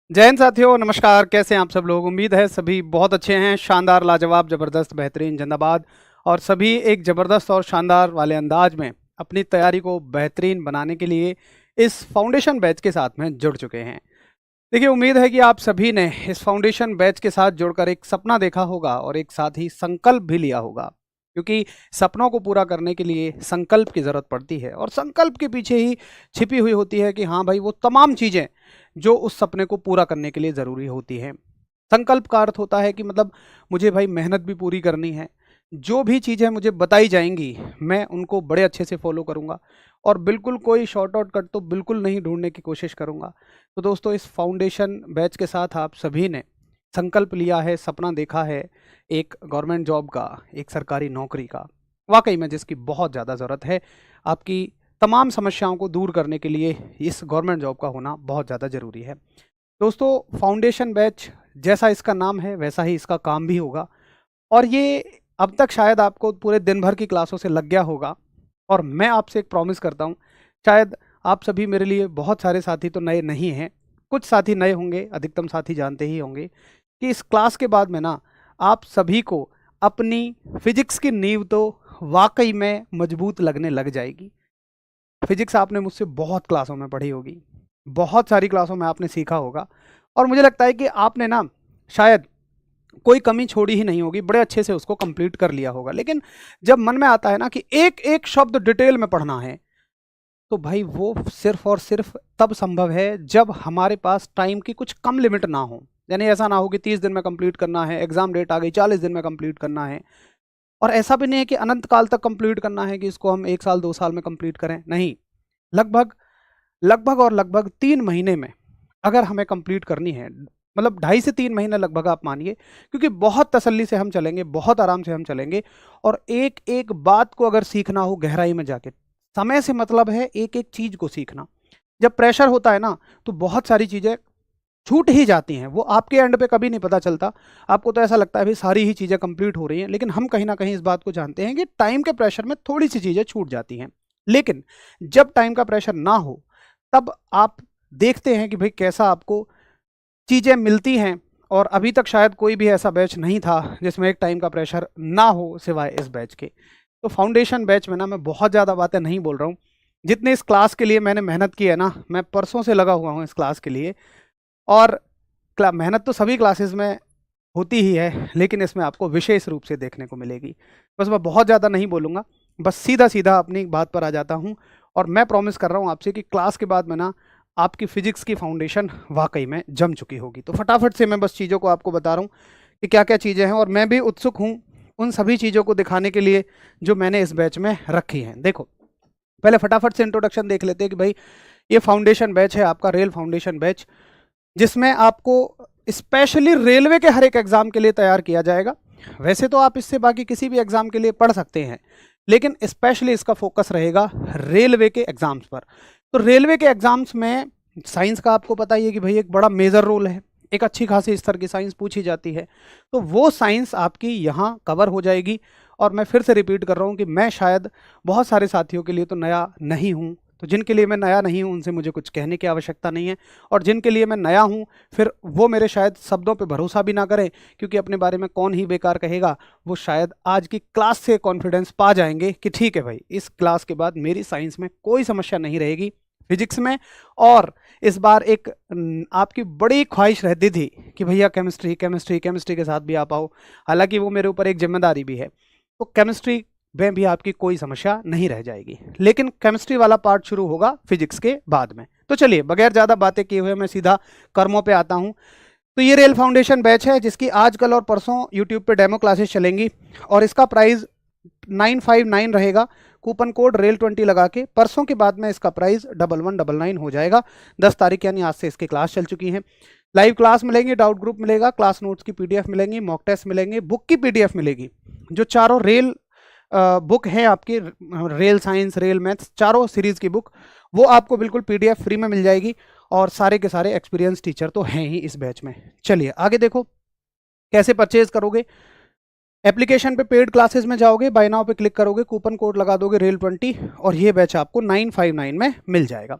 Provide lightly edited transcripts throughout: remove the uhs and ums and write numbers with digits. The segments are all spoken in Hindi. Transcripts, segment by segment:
जय हिंद साथियों, नमस्कार। कैसे हैं आप सब लोग? उम्मीद है सभी बहुत अच्छे हैं। शानदार, लाजवाब, ज़बरदस्त, बेहतरीन, जिंदाबाद। और सभी एक ज़बरदस्त और शानदार वाले अंदाज में अपनी तैयारी को बेहतरीन बनाने के लिए इस फाउंडेशन बैच के साथ में जुड़ चुके हैं। देखिए, उम्मीद है कि आप सभी ने इस फाउंडेशन बैच के साथ जुड़कर एक सपना देखा होगा और एक साथ ही संकल्प भी लिया होगा, क्योंकि सपनों को पूरा करने के लिए संकल्प की ज़रूरत पड़ती है और संकल्प के पीछे ही छिपी हुई होती है कि हाँ भाई, वो तमाम चीज़ें जो उस सपने को पूरा करने के लिए ज़रूरी होती हैं। संकल्प का अर्थ होता है कि मतलब मुझे भाई मेहनत भी पूरी करनी है। जो भी चीज़ें मुझे बताई जाएँगी, मैं उनको बड़े अच्छे से फ़ॉलो करूँगा और बिल्कुल कोई शॉर्टकट कट तो बिल्कुल नहीं ढूँढने की कोशिश करूँगा। तो दोस्तों, इस फाउंडेशन बैच के साथ आप सभी ने संकल्प लिया है, सपना देखा है एक गवर्नमेंट जॉब का, एक सरकारी नौकरी का, वाक़ई में जिसकी बहुत ज़्यादा ज़रूरत है। आपकी तमाम समस्याओं को दूर करने के लिए इस गवर्नमेंट जॉब का होना बहुत ज़्यादा ज़रूरी है। दोस्तों, फाउंडेशन बैच जैसा इसका नाम है वैसा ही इसका काम भी होगा और ये अब तक शायद आपको पूरे दिन भर की क्लासों से लग गया होगा। और मैं आपसे एक प्रॉमिस करता हूँ, शायद आप सभी मेरे लिए बहुत सारे साथी तो नए नहीं हैं, कुछ साथी नए होंगे, अधिकतम साथी जानते ही होंगे कि इस क्लास के बाद में ना आप सभी को अपनी फिजिक्स की नींव तो वाकई में मजबूत लगने लग जाएगी। फिजिक्स आपने मुझसे बहुत क्लासों में पढ़ी होगी, बहुत सारी क्लासों में आपने सीखा होगा और मुझे लगता है कि आपने ना शायद कोई कमी छोड़ी ही नहीं होगी, बड़े अच्छे से उसको कंप्लीट कर लिया होगा। लेकिन जब मन में आता है ना कि एक एक शब्द डिटेल में पढ़ना है, तो भाई वो सिर्फ और सिर्फ तब संभव है जब हमारे पास टाइम की कुछ कम लिमिट ना हो। यानी ऐसा ना हो कि 30 दिन में कंप्लीट करना है, एग्जाम डेट आ गई 40 दिन में कंप्लीट करना है। और ऐसा भी नहीं है कि अनंत काल तक कंप्लीट करना है कि इसको हम 1 साल 2 साल में कंप्लीट करें, नहीं। लगभग लगभग और लगभग 3 महीने में अगर हमें कंप्लीट करनी है, मतलब 2.5 से 3 महीने लगभग आप मानिए, क्योंकि बहुत तसल्ली से हम चलेंगे, बहुत आराम से हम चलेंगे। और एक एक बात को अगर सीखना हो गहराई में जाके, समय से मतलब है एक एक चीज को सीखना। जब प्रेशर होता है ना, तो बहुत सारी चीजें छूट ही जाती हैं, वो आपके एंड पे कभी नहीं पता चलता। आपको तो ऐसा लगता है भाई सारी ही चीजें कंप्लीट हो रही हैं, लेकिन हम कहीं ना कहीं इस बात को जानते हैं कि टाइम के प्रेशर में थोड़ी सी चीजें छूट जाती हैं। लेकिन जब टाइम का प्रेशर ना हो, तब आप देखते हैं कि भाई कैसा आपको चीज़ें मिलती हैं। और अभी तक शायद कोई भी ऐसा बैच नहीं था जिसमें एक टाइम का प्रेशर ना हो सिवाय इस बैच के। तो फाउंडेशन बैच में ना मैं बहुत ज़्यादा बातें नहीं बोल रहा हूँ। जितने इस क्लास के लिए मैंने मेहनत की है ना, मैं परसों से लगा हुआ हूँ इस क्लास के लिए। और मेहनत तो सभी क्लासेस में होती ही है, लेकिन इसमें आपको विशेष रूप से देखने को मिलेगी। बस मैं बहुत ज़्यादा नहीं बोलूँगा, बस सीधा सीधा अपनी बात पर आ जाता हूँ। और मैं प्रॉमिस कर रहा हूँ आपसे कि क्लास के बाद में ना आपकी फिजिक्स की फाउंडेशन वाकई में जम चुकी होगी। तो फटाफट से मैं बस चीज़ों को आपको बता रहा हूँ कि क्या क्या चीज़ें हैं, और मैं भी उत्सुक हूँ उन सभी चीज़ों को दिखाने के लिए जो मैंने इस बैच में रखी हैं। देखो, पहले फटाफट से इंट्रोडक्शन देख लेते हैं कि भाई ये फाउंडेशन बैच है आपका, रेल फाउंडेशन बैच, जिसमें आपको स्पेशली रेलवे के हर एक एग्ज़ाम के लिए तैयार किया जाएगा। वैसे तो आप इससे बाकी किसी भी एग्ज़ाम के लिए पढ़ सकते हैं, लेकिन स्पेशली इसका फोकस रहेगा रेलवे के एग्ज़ाम्स पर। तो रेलवे के एग्ज़ाम्स में साइंस का आपको पता ही है कि भाई एक बड़ा मेजर रोल है, एक अच्छी खासी स्तर की साइंस पूछी जाती है। तो वो साइंस आपकी यहाँ कवर हो जाएगी। और मैं फिर से रिपीट कर रहा हूँ कि मैं शायद बहुत सारे साथियों के लिए तो नया नहीं हूँ, तो जिनके लिए मैं नया नहीं हूँ उनसे मुझे कुछ कहने की आवश्यकता नहीं है। और जिनके लिए मैं नया हूँ, फिर वो मेरे शायद शब्दों पे भरोसा भी ना करें, क्योंकि अपने बारे में कौन ही बेकार कहेगा। वो शायद आज की क्लास से कॉन्फिडेंस पा जाएंगे कि ठीक है भाई, इस क्लास के बाद मेरी साइंस में कोई समस्या नहीं रहेगी, फिजिक्स में। और इस बार एक आपकी बड़ी ख्वाहिश रहती थी कि भैया केमिस्ट्री केमिस्ट्री केमिस्ट्री के साथ भी आप आओ, हालांकि वो मेरे ऊपर एक जिम्मेदारी भी है। तो केमिस्ट्री में भी आपकी कोई समस्या नहीं रह जाएगी, लेकिन केमिस्ट्री वाला पार्ट शुरू होगा फिजिक्स के बाद में। तो चलिए, बगैर ज़्यादा बातें किए हुए मैं सीधा कर्मों पे आता हूँ। तो ये रेल फाउंडेशन बैच है जिसकी आज कल और परसों यूट्यूब पे डेमो क्लासेस चलेंगी, और इसका प्राइस 959 रहेगा। कूपन कोड रेल20 लगा के परसों के बाद में इसका प्राइस 1199 हो जाएगा। 10 तारीख यानी आज से इसकी क्लास चल चुकी है। लाइव क्लास मिलेंगी, डाउट ग्रुप मिलेगा, क्लास नोट्स की पीडीएफ मिलेंगी, मॉक टेस्ट मिलेंगे, बुक की पीडीएफ मिलेगी। जो चारों रेल बुक है आपकी, रेल साइंस, रेल मैथ्स, चारों सीरीज की बुक, वो आपको बिल्कुल पीडीएफ फ्री में मिल जाएगी। और सारे के सारे एक्सपीरियंस टीचर तो हैं ही इस बैच में। चलिए आगे देखो, कैसे परचेज करोगे। एप्लीकेशन पे पेड क्लासेस में जाओगे, बाय नाउ पे क्लिक करोगे, कूपन कोड लगा दोगे रेल20, और ये बैच आपको 959 में मिल जाएगा।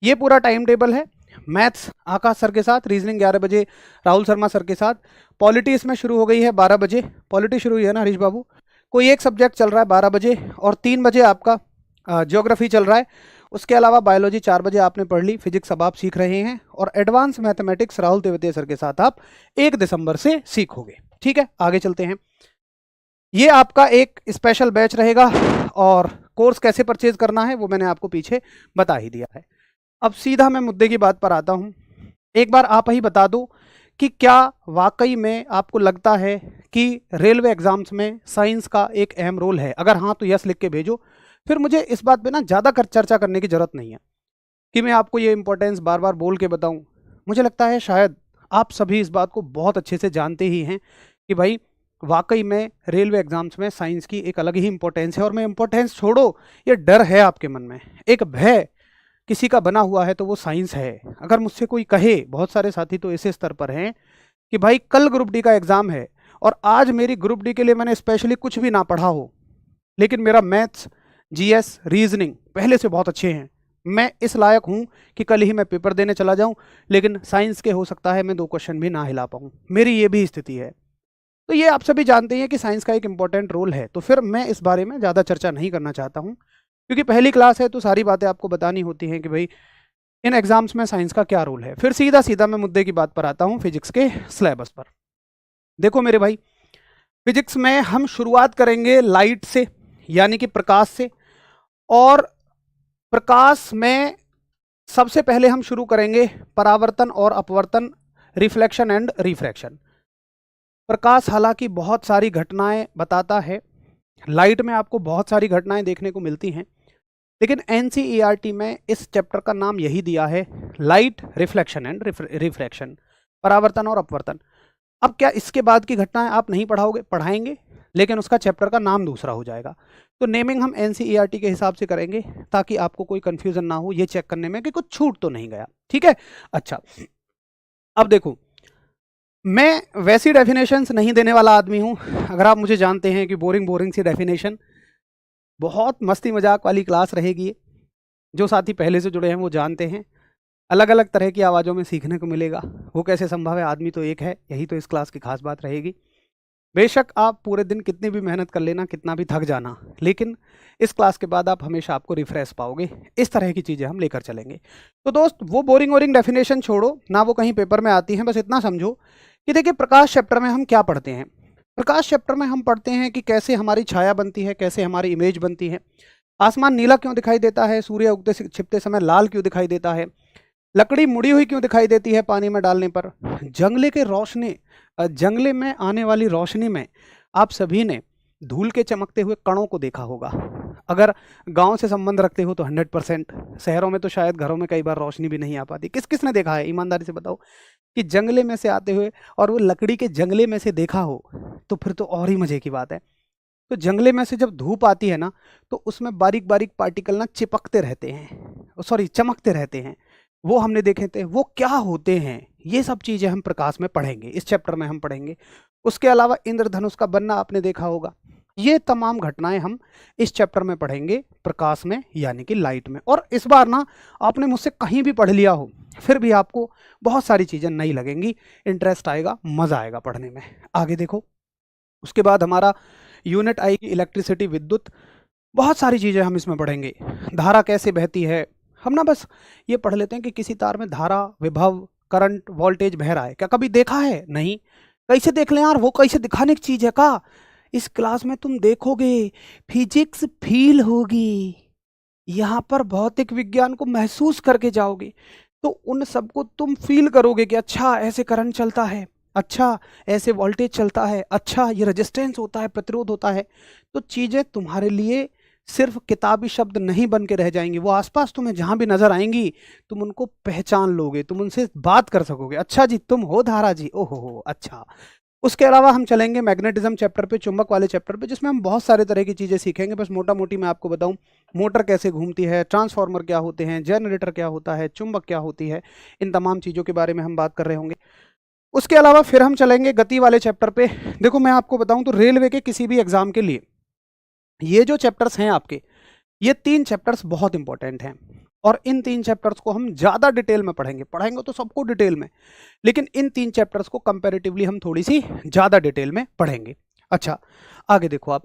ये पूरा टाइम टेबल है। मैथ्स आकाश सर के साथ, रीजनिंग 11 बजे राहुल शर्मा सर के साथ, पॉलिटी इसमें शुरू हो गई है 12 बजे, पॉलिटी शुरू हुई है ना हरीश बाबू, कोई एक सब्जेक्ट चल रहा है 12 बजे, और 3 बजे आपका ज्योग्राफी चल रहा है। उसके अलावा बायोलॉजी 4 बजे आपने पढ़ ली, फिजिक्स अब आप सीख रहे हैं, और advance mathematics Rahul Tewatia sir के साथ आप 1 दिसंबर से सीखोगे। ठीक है, आगे चलते हैं। ये आपका एक स्पेशल बैच रहेगा, और कोर्स कैसे परचेज करना है वो मैंने आपको पीछे बता ही दिया है। अब सीधा मैं मुद्दे की बात पर आता हूं। एक बार आप ही बता दो कि क्या वाकई में आपको लगता है कि रेलवे एग्जाम्स में साइंस का एक अहम रोल है? अगर हाँ तो यस लिख के भेजो। फिर मुझे इस बात पे ना ज़्यादा चर्चा करने की ज़रूरत नहीं है कि मैं आपको ये इंपॉर्टेंस बार बार बोल के बताऊं। मुझे लगता है शायद आप सभी इस बात को बहुत अच्छे से जानते ही हैं कि भाई वाकई में रेलवे एग्जाम्स में साइंस की एक अलग ही इंपॉर्टेंस है। और मैं इंपॉर्टेंस छोड़ो, ये डर है आपके मन में, एक भय किसी का बना हुआ है तो वो साइंस है। अगर मुझसे कोई कहे, बहुत सारे साथी तो ऐसे स्तर पर हैं कि भाई कल ग्रुप डी का एग्जाम है और आज मेरी ग्रुप डी के लिए मैंने स्पेशली कुछ भी ना पढ़ा हो, लेकिन मेरा मैथ्स, जीएस, रीजनिंग पहले से बहुत अच्छे हैं, मैं इस लायक हूं कि कल ही मैं पेपर देने चला जाऊं, लेकिन साइंस के हो सकता है मैं 2 क्वेश्चन भी ना हिला पाऊं, मेरी ये भी स्थिति है। तो ये आप सभी जानते हैं कि साइंस का एक इंपॉर्टेंट रोल है। तो फिर मैं इस बारे में ज़्यादा चर्चा नहीं करना चाहता हूं, क्योंकि पहली क्लास है तो सारी बातें आपको बतानी होती हैं कि भाई इन एग्जाम्स में साइंस का क्या रोल है। फिर सीधा सीधा मैं मुद्दे की बात पर आता हूं, फिजिक्स के सिलेबस पर। देखो मेरे भाई, फिजिक्स में हम शुरुआत करेंगे लाइट से, यानी कि प्रकाश से। और प्रकाश में सबसे पहले हम शुरू करेंगे परावर्तन और अपवर्तन, रिफ्लेक्शन एंड रिफ्रैक्शन। प्रकाश हालांकि बहुत सारी घटनाएं बताता है, लाइट में आपको बहुत सारी घटनाएं देखने को मिलती हैं, लेकिन एनसीईआरटी में इस चैप्टर का नाम यही दिया है, लाइट, रिफ्लेक्शन एंड रिफ्रैक्शन, परावर्तन और अपवर्तन। अब क्या इसके बाद की घटनाएं आप नहीं पढ़ाओगे? पढ़ाएंगे, लेकिन उसका चैप्टर का नाम दूसरा हो जाएगा। तो नेमिंग हम एनसीईआरटी के हिसाब से करेंगे ताकि आपको कोई कंफ्यूजन ना हो ये चेक करने में कि कुछ छूट तो नहीं गया। ठीक है, अच्छा अब देखो, मैं वैसी डेफिनेशंस नहीं देने वाला आदमी हूं। अगर आप मुझे जानते हैं कि बोरिंग बोरिंग सी डेफिनेशन, बहुत मस्ती मजाक वाली क्लास रहेगी। जो साथी पहले से जुड़े हैं वो जानते हैं, अलग अलग तरह की आवाज़ों में सीखने को मिलेगा। वो कैसे संभव है, आदमी तो एक है, यही तो इस क्लास की खास बात रहेगी। बेशक आप पूरे दिन कितनी भी मेहनत कर लेना, कितना भी थक जाना, लेकिन इस क्लास के बाद आप हमेशा आपको रिफ्रेश पाओगे। इस तरह की चीज़ें हम लेकर चलेंगे। तो दोस्त, वो बोरिंग वोरिंग डेफिनेशन छोड़ो ना, वो कहीं पेपर में आती हैं। बस इतना समझो कि देखिए, प्रकाश चैप्टर में हम क्या पढ़ते हैं। प्रकाश चैप्टर में हम पढ़ते हैं कि कैसे हमारी छाया बनती है, कैसे हमारी इमेज बनती है, आसमान नीला क्यों दिखाई देता है, सूर्य उगते छिपते समय लाल क्यों दिखाई देता है, लकड़ी मुड़ी हुई क्यों दिखाई देती है पानी में डालने पर, जंगले में आने वाली रोशनी में आप सभी ने धूल के चमकते हुए कणों को देखा होगा। अगर गांव से संबंध रखते हो तो 100%, शहरों में तो शायद घरों में कई बार रोशनी भी नहीं आ पाती। किस किस ने देखा है, ईमानदारी से बताओ, कि जंगले में से आते हुए और वो लकड़ी के जंगले में से देखा हो, तो फिर तो और ही मजे की बात है। तो जंगले में से जब धूप आती है ना, तो उसमें बारीक बारीक पार्टिकल ना चिपकते रहते हैं, सॉरी चमकते रहते हैं, वो हमने देखे थे। वो क्या होते हैं, ये सब चीज़ें हम प्रकाश में पढ़ेंगे, इस चैप्टर में हम पढ़ेंगे। उसके अलावा इंद्रधनुष का बनना आपने देखा होगा। ये तमाम घटनाएं हम इस चैप्टर में पढ़ेंगे, प्रकाश में यानी कि लाइट में। और इस बार ना आपने मुझसे कहीं भी पढ़ लिया हो, फिर भी आपको बहुत सारी चीज़ें नई लगेंगी, इंटरेस्ट आएगा, मज़ा आएगा पढ़ने में। आगे देखो, उसके बाद हमारा यूनिट आएगी इलेक्ट्रिसिटी, विद्युत। बहुत सारी चीज़ें हम इसमें पढ़ेंगे। धारा कैसे बहती है, हम ना बस ये पढ़ लेते हैं कि किसी तार में धारा, विभव, करंट, वोल्टेज बह रहा है, क्या कभी देखा है? नहीं। कैसे देख लें यार, वो कैसे दिखाने की चीज़ है का? इस क्लास में तुम देखोगे, फिजिक्स फील होगी, यहाँ पर भौतिक विज्ञान को महसूस करके जाओगे, तो उन सबको तुम फील करोगे कि अच्छा ऐसे करंट चलता है, अच्छा ऐसे वोल्टेज चलता है, अच्छा ये रेजिस्टेंस होता है, प्रतिरोध होता है। तो चीज़ें तुम्हारे लिए सिर्फ किताबी शब्द नहीं बन के रह जाएंगी, वो आसपास तुम्हें जहाँ भी नजर आएंगी तुम उनको पहचान लोगे, तुम उनसे बात कर सकोगे, अच्छा जी तुम हो धारा जी, ओहो हो अच्छा। उसके अलावा हम चलेंगे मैग्नेटिज्म चैप्टर पे, चुंबक वाले चैप्टर पे, जिसमें हम बहुत सारे तरह की चीज़ें सीखेंगे। बस मोटा मोटी मैं आपको बताऊं, मोटर कैसे घूमती है, ट्रांसफार्मर क्या होते हैं, जनरेटर क्या होता है, चुंबक क्या होती है, इन तमाम चीज़ों के बारे में हम बात कर रहे होंगे। उसके अलावा फिर हम चलेंगे गति वाले चैप्टर पे। देखो मैं आपको बताऊं तो रेलवे के किसी भी एग्जाम के लिए ये जो चैप्टर्स हैं आपके, ये 3 चैप्टर्स बहुत इंपॉर्टेंट हैं। और इन 3 चैप्टर्स को हम ज़्यादा डिटेल में पढ़ेंगे तो सबको डिटेल में, लेकिन इन 3 चैप्टर्स को कंपैरेटिवली हम थोड़ी सी ज़्यादा डिटेल में पढ़ेंगे। अच्छा, आगे देखो आप,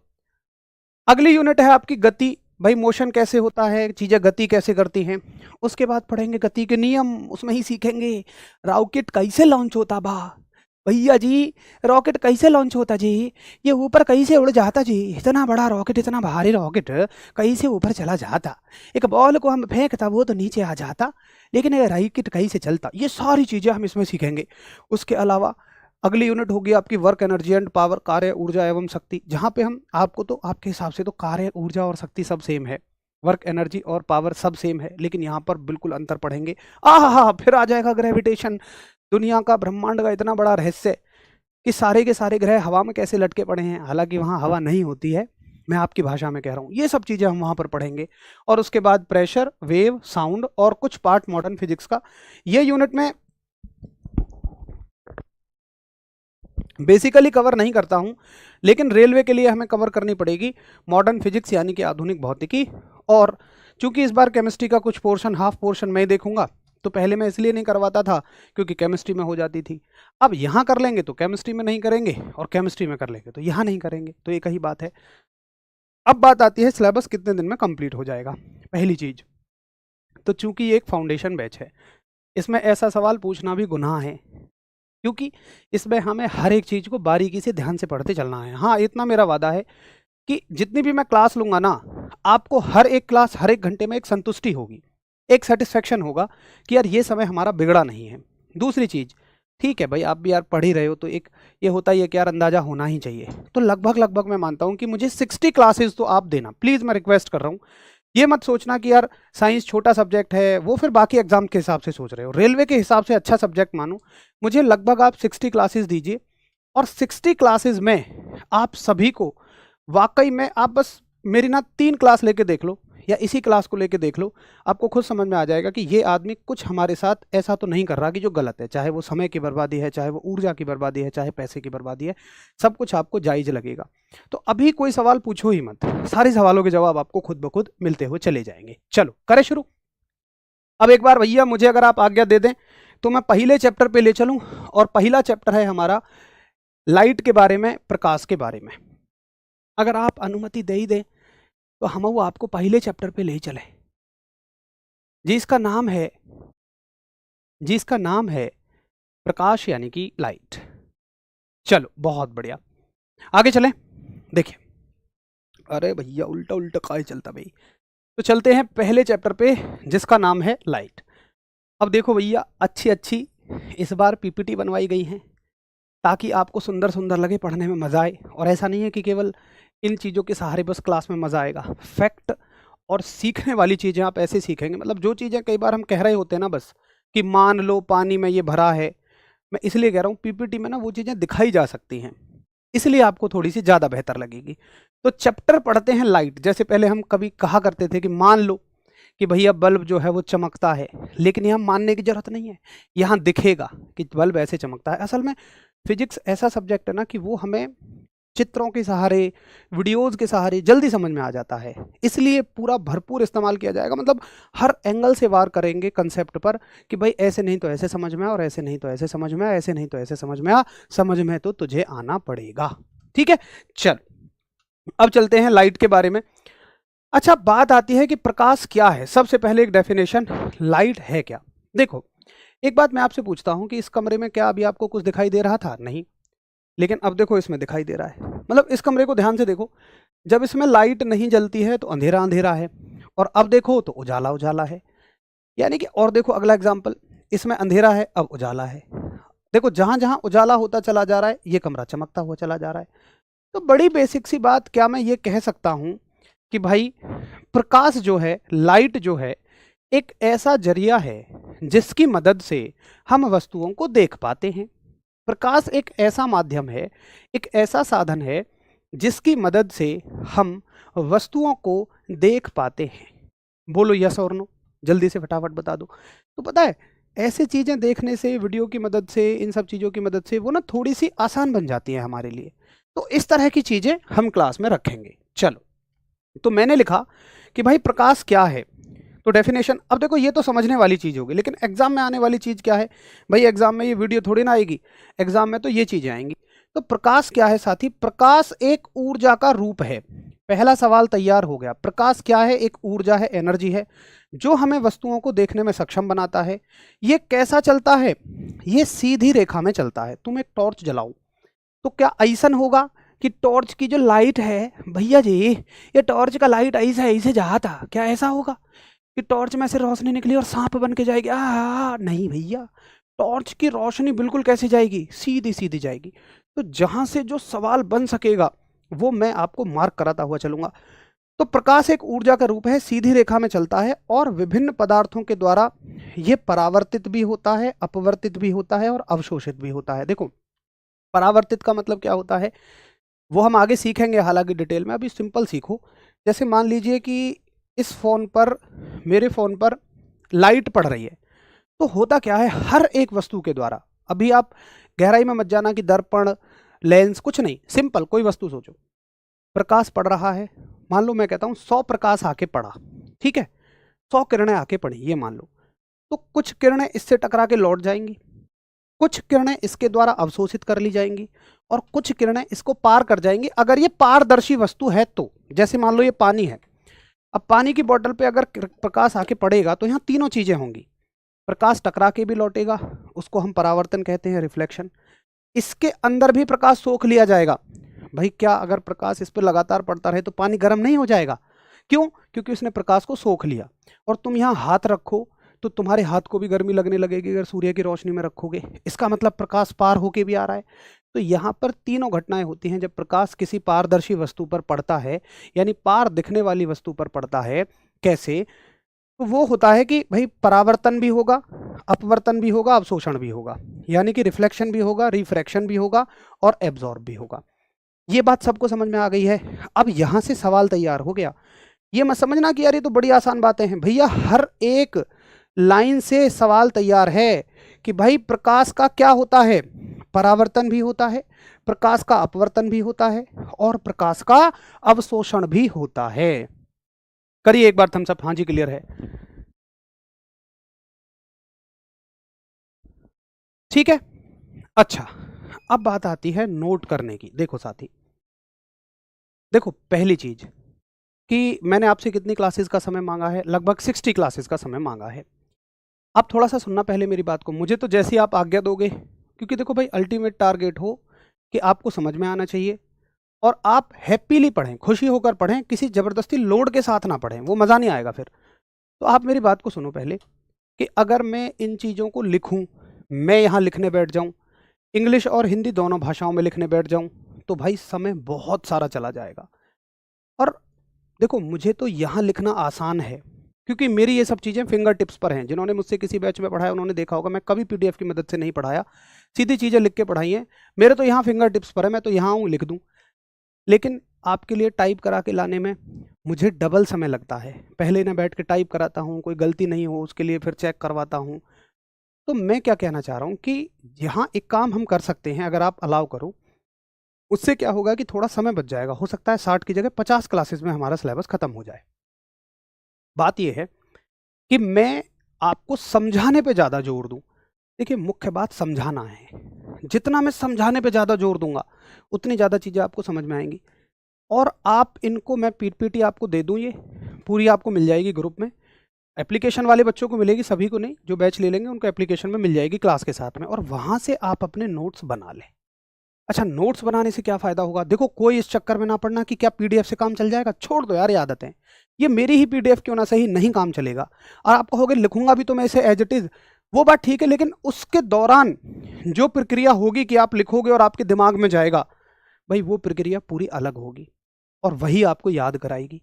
अगली यूनिट है आपकी गति। भाई मोशन कैसे होता है, चीज़ें गति कैसे करती हैं। उसके बाद पढ़ेंगे गति के नियम, उसमें ही सीखेंगे रॉकेट कैसे लॉन्च होता बा भैया जी, रॉकेट कैसे लॉन्च होता जी, ये ऊपर कैसे उड़ जाता जी, इतना बड़ा रॉकेट, इतना भारी रॉकेट कैसे ऊपर चला जाता, एक बॉल को हम फेंकता वो तो नीचे आ जाता, लेकिन ये रॉकेट कैसे चलता, ये सारी चीज़ें हम इसमें सीखेंगे। उसके अलावा अगली यूनिट होगी आपकी वर्क एनर्जी एंड पावर, कार्य ऊर्जा एवं शक्ति, जहाँ पे हम आपको तो आपके हिसाब से तो कार्य ऊर्जा और शक्ति सब सेम है, वर्क एनर्जी और पावर सब सेम है, लेकिन यहाँ पर बिल्कुल अंतर पढ़ेंगे। फिर आ जाएगा ग्रेविटेशन, दुनिया का, ब्रह्मांड का इतना बड़ा रहस्य कि सारे के सारे ग्रह हवा में कैसे लटके पड़े हैं, हालांकि वहाँ हवा नहीं होती है, मैं आपकी भाषा में कह रहा हूँ, ये सब चीज़ें हम वहाँ पर पढ़ेंगे। और उसके बाद प्रेशर, वेव, साउंड और कुछ पार्ट मॉडर्न फिजिक्स का। ये यूनिट में बेसिकली कवर नहीं करता हूँ, लेकिन रेलवे के लिए हमें कवर करनी पड़ेगी मॉडर्न फिजिक्स यानी कि आधुनिक भौतिकी। और चूंकि इस बार केमिस्ट्री का कुछ पोर्शन, हाफ पोर्शन मैं देखूंगा, तो पहले मैं इसलिए नहीं करवाता था क्योंकि केमिस्ट्री में हो जाती थी, अब यहाँ कर लेंगे तो केमिस्ट्री में नहीं करेंगे, और केमिस्ट्री में कर लेंगे तो यहाँ नहीं करेंगे, तो एक ही बात है। अब बात आती है सिलेबस कितने दिन में कंप्लीट हो जाएगा। पहली चीज तो चूंकि ये एक फाउंडेशन बैच है, इसमें ऐसा सवाल पूछना भी गुनाह है, क्योंकि इसमें हमें हर एक चीज़ को बारीकी से ध्यान से पढ़ते चलना है। हाँ, इतना मेरा वादा है कि जितनी भी मैं क्लास लूँगा ना, आपको हर एक क्लास, हर एक घंटे में एक संतुष्टि होगी, एक सेटिस्फेक्शन होगा कि यार ये समय हमारा बिगड़ा नहीं है। दूसरी चीज़, ठीक है भाई, आप भी यार पढ़ ही रहे हो तो एक ये होता ही है कि यार अंदाज़ा होना ही चाहिए, तो लगभग मैं मानता हूँ कि मुझे 60 क्लासेस तो आप देना प्लीज़, मैं रिक्वेस्ट कर रहा हूँ। ये मत सोचना कि यार साइंस छोटा सब्जेक्ट है, वो फिर बाकी एग्जाम के हिसाब से सोच रहे हो, रेलवे के हिसाब से अच्छा सब्जेक्ट मानो, मुझे लगभग आप 60 क्लासेस दीजिए, और 60 क्लासेस में आप सभी को वाकई में, आप बस मेरी ना 3 क्लास लेके देख लो या इसी क्लास को लेके देख लो, आपको खुद समझ में आ जाएगा कि ये आदमी कुछ हमारे साथ ऐसा तो नहीं कर रहा कि जो गलत है, चाहे वो समय की बर्बादी है, चाहे वो ऊर्जा की बर्बादी है, चाहे पैसे की बर्बादी है, सब कुछ आपको जायज़ लगेगा। तो अभी कोई सवाल पूछो ही मत, सारे सवालों के जवाब आपको खुद ब खुद मिलते हुए चले जाएंगे। चलो करें शुरू। अब एक बार भैया मुझे अगर आप आज्ञा दे दें तो मैं पहले चैप्टर पे ले चलूं, और पहला चैप्टर है हमारा लाइट के बारे में, प्रकाश के बारे में। अगर आप अनुमति दे ही दें तो हम वो आपको पहले चैप्टर पे ले चले, जिसका नाम है प्रकाश यानी कि लाइट। चलो बहुत बढ़िया, आगे चलें। देखिए, अरे भैया उल्टा उल्टा काय चलता भाई, तो चलते हैं पहले चैप्टर पे जिसका नाम है लाइट। अब देखो भैया, अच्छी इस बार पीपीटी बनवाई गई हैं ताकि आपको सुंदर सुंदर लगे, पढ़ने में मज़ा आए, और ऐसा नहीं है कि केवल इन चीज़ों के सहारे बस क्लास में मज़ा आएगा। फैक्ट और सीखने वाली चीज़ें आप ऐसे सीखेंगे, मतलब जो चीज़ें कई बार हम कह रहे होते हैं ना बस कि मान लो पानी में ये भरा है, मैं इसलिए कह रहा हूँ पीपीटी में ना वो चीज़ें दिखाई जा सकती हैं, इसलिए आपको थोड़ी सी ज़्यादा बेहतर लगेगी। तो चैप्टर पढ़ते हैं लाइट। जैसे पहले हम कभी कहा करते थे कि मान लो कि भैया बल्ब जो है वो चमकता है, लेकिन यहाँ मानने की ज़रूरत नहीं है, यहाँ दिखेगा कि बल्ब ऐसे चमकता है। असल में फिजिक्स ऐसा सब्जेक्ट है ना कि वो हमें चित्रों के सहारे, वीडियोज़ के सहारे जल्दी समझ में आ जाता है, इसलिए पूरा भरपूर इस्तेमाल किया जाएगा, मतलब हर एंगल से वार करेंगे कंसेप्ट पर कि भाई ऐसे नहीं तो ऐसे समझ में आ, और ऐसे नहीं तो ऐसे समझ में आ, ऐसे नहीं तो ऐसे समझ में आ, समझ में तो तुझे आना पड़ेगा। ठीक है, चल अब चलते हैं लाइट के बारे में। अच्छा, बात आती है कि प्रकाश क्या है। सबसे पहले एक डेफिनेशन, लाइट है क्या। देखो, एक बात मैं आपसे पूछता हूं कि इस कमरे में क्या अभी आपको कुछ दिखाई दे रहा था? नहीं, लेकिन अब देखो इसमें दिखाई दे रहा है। मतलब इस कमरे को ध्यान से देखो, जब इसमें लाइट नहीं जलती है तो अंधेरा अंधेरा है, और अब देखो तो उजाला उजाला है, यानी कि, और देखो अगला एग्जाम्पल, इसमें अंधेरा है अब उजाला है, देखो जहां जहां उजाला होता चला जा रहा है ये कमरा चमकता हुआ चला जा रहा है। तो बड़ी बेसिक सी बात, क्या मैं ये कह सकता हूं कि भाई प्रकाश जो है, लाइट जो है, एक ऐसा जरिया है जिसकी मदद से हम वस्तुओं को देख पाते हैं। प्रकाश एक ऐसा माध्यम है, एक ऐसा साधन है जिसकी मदद से हम वस्तुओं को देख पाते हैं। बोलो यस और नो, जल्दी से फटाफट बता दो। तो पता है, ऐसे चीज़ें देखने से, वीडियो की मदद से, इन सब चीज़ों की मदद से वो ना थोड़ी सी आसान बन जाती है हमारे लिए। तो इस तरह की चीज़ें हम क्लास में रखेंगे। चलो, तो मैंने लिखा कि भाई प्रकाश क्या है, तो डेफिनेशन, अब देखो ये तो समझने वाली चीज़ होगी, लेकिन एग्जाम में आने वाली चीज़ क्या है भाई? एग्जाम में ये वीडियो थोड़ी ना आएगी, एग्जाम में तो ये चीज़ें आएंगी। तो प्रकाश क्या है साथी? प्रकाश एक ऊर्जा का रूप है। पहला सवाल तैयार हो गया। प्रकाश क्या है? एक ऊर्जा है, एनर्जी है, जो हमें वस्तुओं को देखने में सक्षम बनाता है। ये कैसा चलता है? ये सीधी रेखा में चलता है। तुम एक टॉर्च जलाओ तो क्या ऐसन होगा कि टॉर्च की जो लाइट है, भैया जी ये टॉर्च का लाइट ऐसे ऐसे जाता, क्या ऐसा होगा कि टॉर्च में से रोशनी निकली और सांप बन के जाएगी? नहीं भैया, टॉर्च की रोशनी बिल्कुल कैसे जाएगी? सीधी सीधी जाएगी। तो जहां से जो सवाल बन सकेगा वो मैं आपको मार्क कराता हुआ चलूंगा। तो प्रकाश एक ऊर्जा का रूप है, सीधी रेखा में चलता है और विभिन्न पदार्थों के द्वारा ये परावर्तित भी होता है, अपवर्तित भी होता है और अवशोषित भी होता है। देखो, परावर्तित का मतलब क्या होता है वो हम आगे सीखेंगे, हालांकि डिटेल में। अभी सिंपल सीखो। जैसे मान लीजिए कि इस फोन पर, मेरे फोन पर लाइट पड़ रही है, तो होता क्या है, हर एक वस्तु के द्वारा, अभी आप गहराई में मत जाना कि दर्पण, लेंस, कुछ नहीं, सिंपल कोई वस्तु सोचो, प्रकाश पड़ रहा है। मान लो मैं कहता हूं 100 प्रकाश आके पड़ा, ठीक है, 100 किरणें आके पड़ी, ये मान लो। तो कुछ किरणें इससे टकरा के लौट जाएंगी, कुछ किरणें इसके द्वारा अवशोषित कर ली जाएंगी और कुछ किरणें इसको पार कर जाएंगी, अगर ये पारदर्शी वस्तु है तो। जैसे मान लो ये पानी है, अब पानी की बोतल पे अगर प्रकाश आके पड़ेगा तो यहाँ तीनों चीजें होंगी। प्रकाश टकरा के भी लौटेगा, उसको हम परावर्तन कहते हैं, रिफ्लेक्शन। इसके अंदर भी प्रकाश सोख लिया जाएगा। भाई क्या अगर प्रकाश इस पर लगातार पड़ता रहे तो पानी गर्म नहीं हो जाएगा? क्यों? क्योंकि उसने प्रकाश को सोख लिया। और तुम यहाँ हाथ रखो तो तुम्हारे हाथ को भी गर्मी लगने लगेगी अगर सूर्य की रोशनी में रखोगे। इसका मतलब प्रकाश पार होके भी आ रहा है। तो यहाँ पर तीनों घटनाएं होती हैं जब प्रकाश किसी पारदर्शी वस्तु पर पड़ता है, यानी पार दिखने वाली वस्तु पर पड़ता है। कैसे? तो वो होता है कि भाई परावर्तन भी होगा, अपवर्तन भी होगा, अवशोषण भी होगा, यानी कि रिफ्लेक्शन भी होगा, रिफ्रैक्शन भी होगा और एब्जॉर्ब भी होगा। ये बात सबको समझ में आ गई है? अब यहां से सवाल तैयार हो गया। ये मत समझना कि यार ये तो बड़ी आसान बातें हैं। भैया हर एक लाइन से सवाल तैयार है कि भाई प्रकाश का क्या होता है? परावर्तन भी होता है, प्रकाश का अपवर्तन भी होता है और प्रकाश का अवशोषण भी होता है। करिए एक बार थम्स अप। हाँ जी, क्लियर है, ठीक है। अच्छा, अब बात आती है नोट करने की। देखो साथी, देखो पहली चीज कि मैंने आपसे कितनी क्लासेस का समय मांगा है? लगभग 60 क्लासेस का समय मांगा है। आप थोड़ा सा सुनना पहले मेरी बात को, मुझे तो जैसी आप आज्ञा दोगे, क्योंकि देखो भाई अल्टीमेट टारगेट हो कि आपको समझ में आना चाहिए और आप हैप्पीली पढ़ें, खुशी होकर पढ़ें, किसी जबरदस्ती लोड के साथ ना पढ़ें, वो मज़ा नहीं आएगा फिर। तो आप मेरी बात को सुनो पहले कि अगर मैं इन चीज़ों को लिखूं, मैं यहाँ लिखने बैठ जाऊं, इंग्लिश और हिंदी दोनों भाषाओं में लिखने बैठ जाऊं, तो भाई समय बहुत सारा चला जाएगा। और देखो मुझे तो यहाँ लिखना आसान है क्योंकि मेरी ये सब चीज़ें फिंगर टिप्स पर हैं। जिन्होंने मुझसे किसी बैच में पढ़ाया उन्होंने देखा होगा, मैं कभी पीडीएफ की मदद से नहीं पढ़ाया, सीधी चीज़ें लिख के पढ़ाई हैं। मेरे तो यहाँ फिंगर टिप्स पर है, मैं तो यहाँ हूँ लिख दूँ। लेकिन आपके लिए टाइप करा के लाने में मुझे डबल समय लगता है। पहले ना बैठ के टाइप कराता हूँ, कोई गलती नहीं हो उसके लिए फिर चेक करवाता हूँ। तो मैं क्या कहना चाह रहा हूँ कि यहाँ एक काम हम कर सकते हैं, अगर आप अलाउ करो, उससे क्या होगा कि थोड़ा समय बच जाएगा। हो सकता है 60 की जगह 50 क्लासेस में हमारा सिलेबस खत्म हो जाए। बात यह है कि मैं आपको समझाने पे ज़्यादा जोर दूं। देखिए मुख्य बात समझाना है। जितना मैं समझाने पे ज़्यादा जोर दूंगा उतनी ज़्यादा चीज़ें आपको समझ में आएंगी। और आप इनको, मैं पीपीटी आपको दे दूं, ये पूरी आपको मिल जाएगी ग्रुप में। एप्लीकेशन वाले बच्चों को मिलेगी, सभी को नहीं, जो बैच ले लेंगे उनको एप्लीकेशन में मिल जाएगी क्लास के साथ में, और वहाँ से आप अपने नोट्स बना लें। अच्छा, नोट्स बनाने से क्या फ़ायदा होगा? देखो कोई इस चक्कर में ना पड़ना कि क्या पीडीएफ से काम चल जाएगा। छोड़ दो यार ये आदतें, ये मेरी ही पीडीएफ क्यों ना सही, नहीं काम चलेगा। और आप कहोगे लिखूंगा भी तो मैं इसे एज इट इज़, वो बात ठीक है, लेकिन उसके दौरान जो प्रक्रिया होगी कि आप लिखोगे और आपके दिमाग में जाएगा, भाई वो प्रक्रिया पूरी अलग होगी और वही आपको याद कराएगी।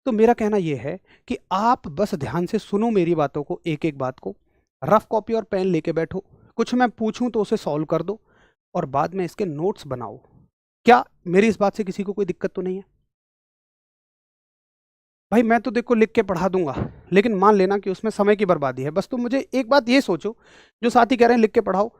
तो मेरा कहना यह है कि आप बस ध्यान से सुनो मेरी बातों को, एक एक बात को, रफ कॉपी और पेन लेके बैठो, कुछ मैं पूछूं तो उसे सॉल्व कर दो और बाद में इसके नोट्स बनाओ। क्या मेरी इस बात से किसी को कोई दिक्कत तो नहीं है? भाई मैं तो देखो लिख के पढ़ा दूंगा, लेकिन मान लेना कि उसमें समय की बर्बादी है। बस तुम मुझे एक बात ये सोचो, जो साथी कह रहे हैं लिख के पढ़ाओ,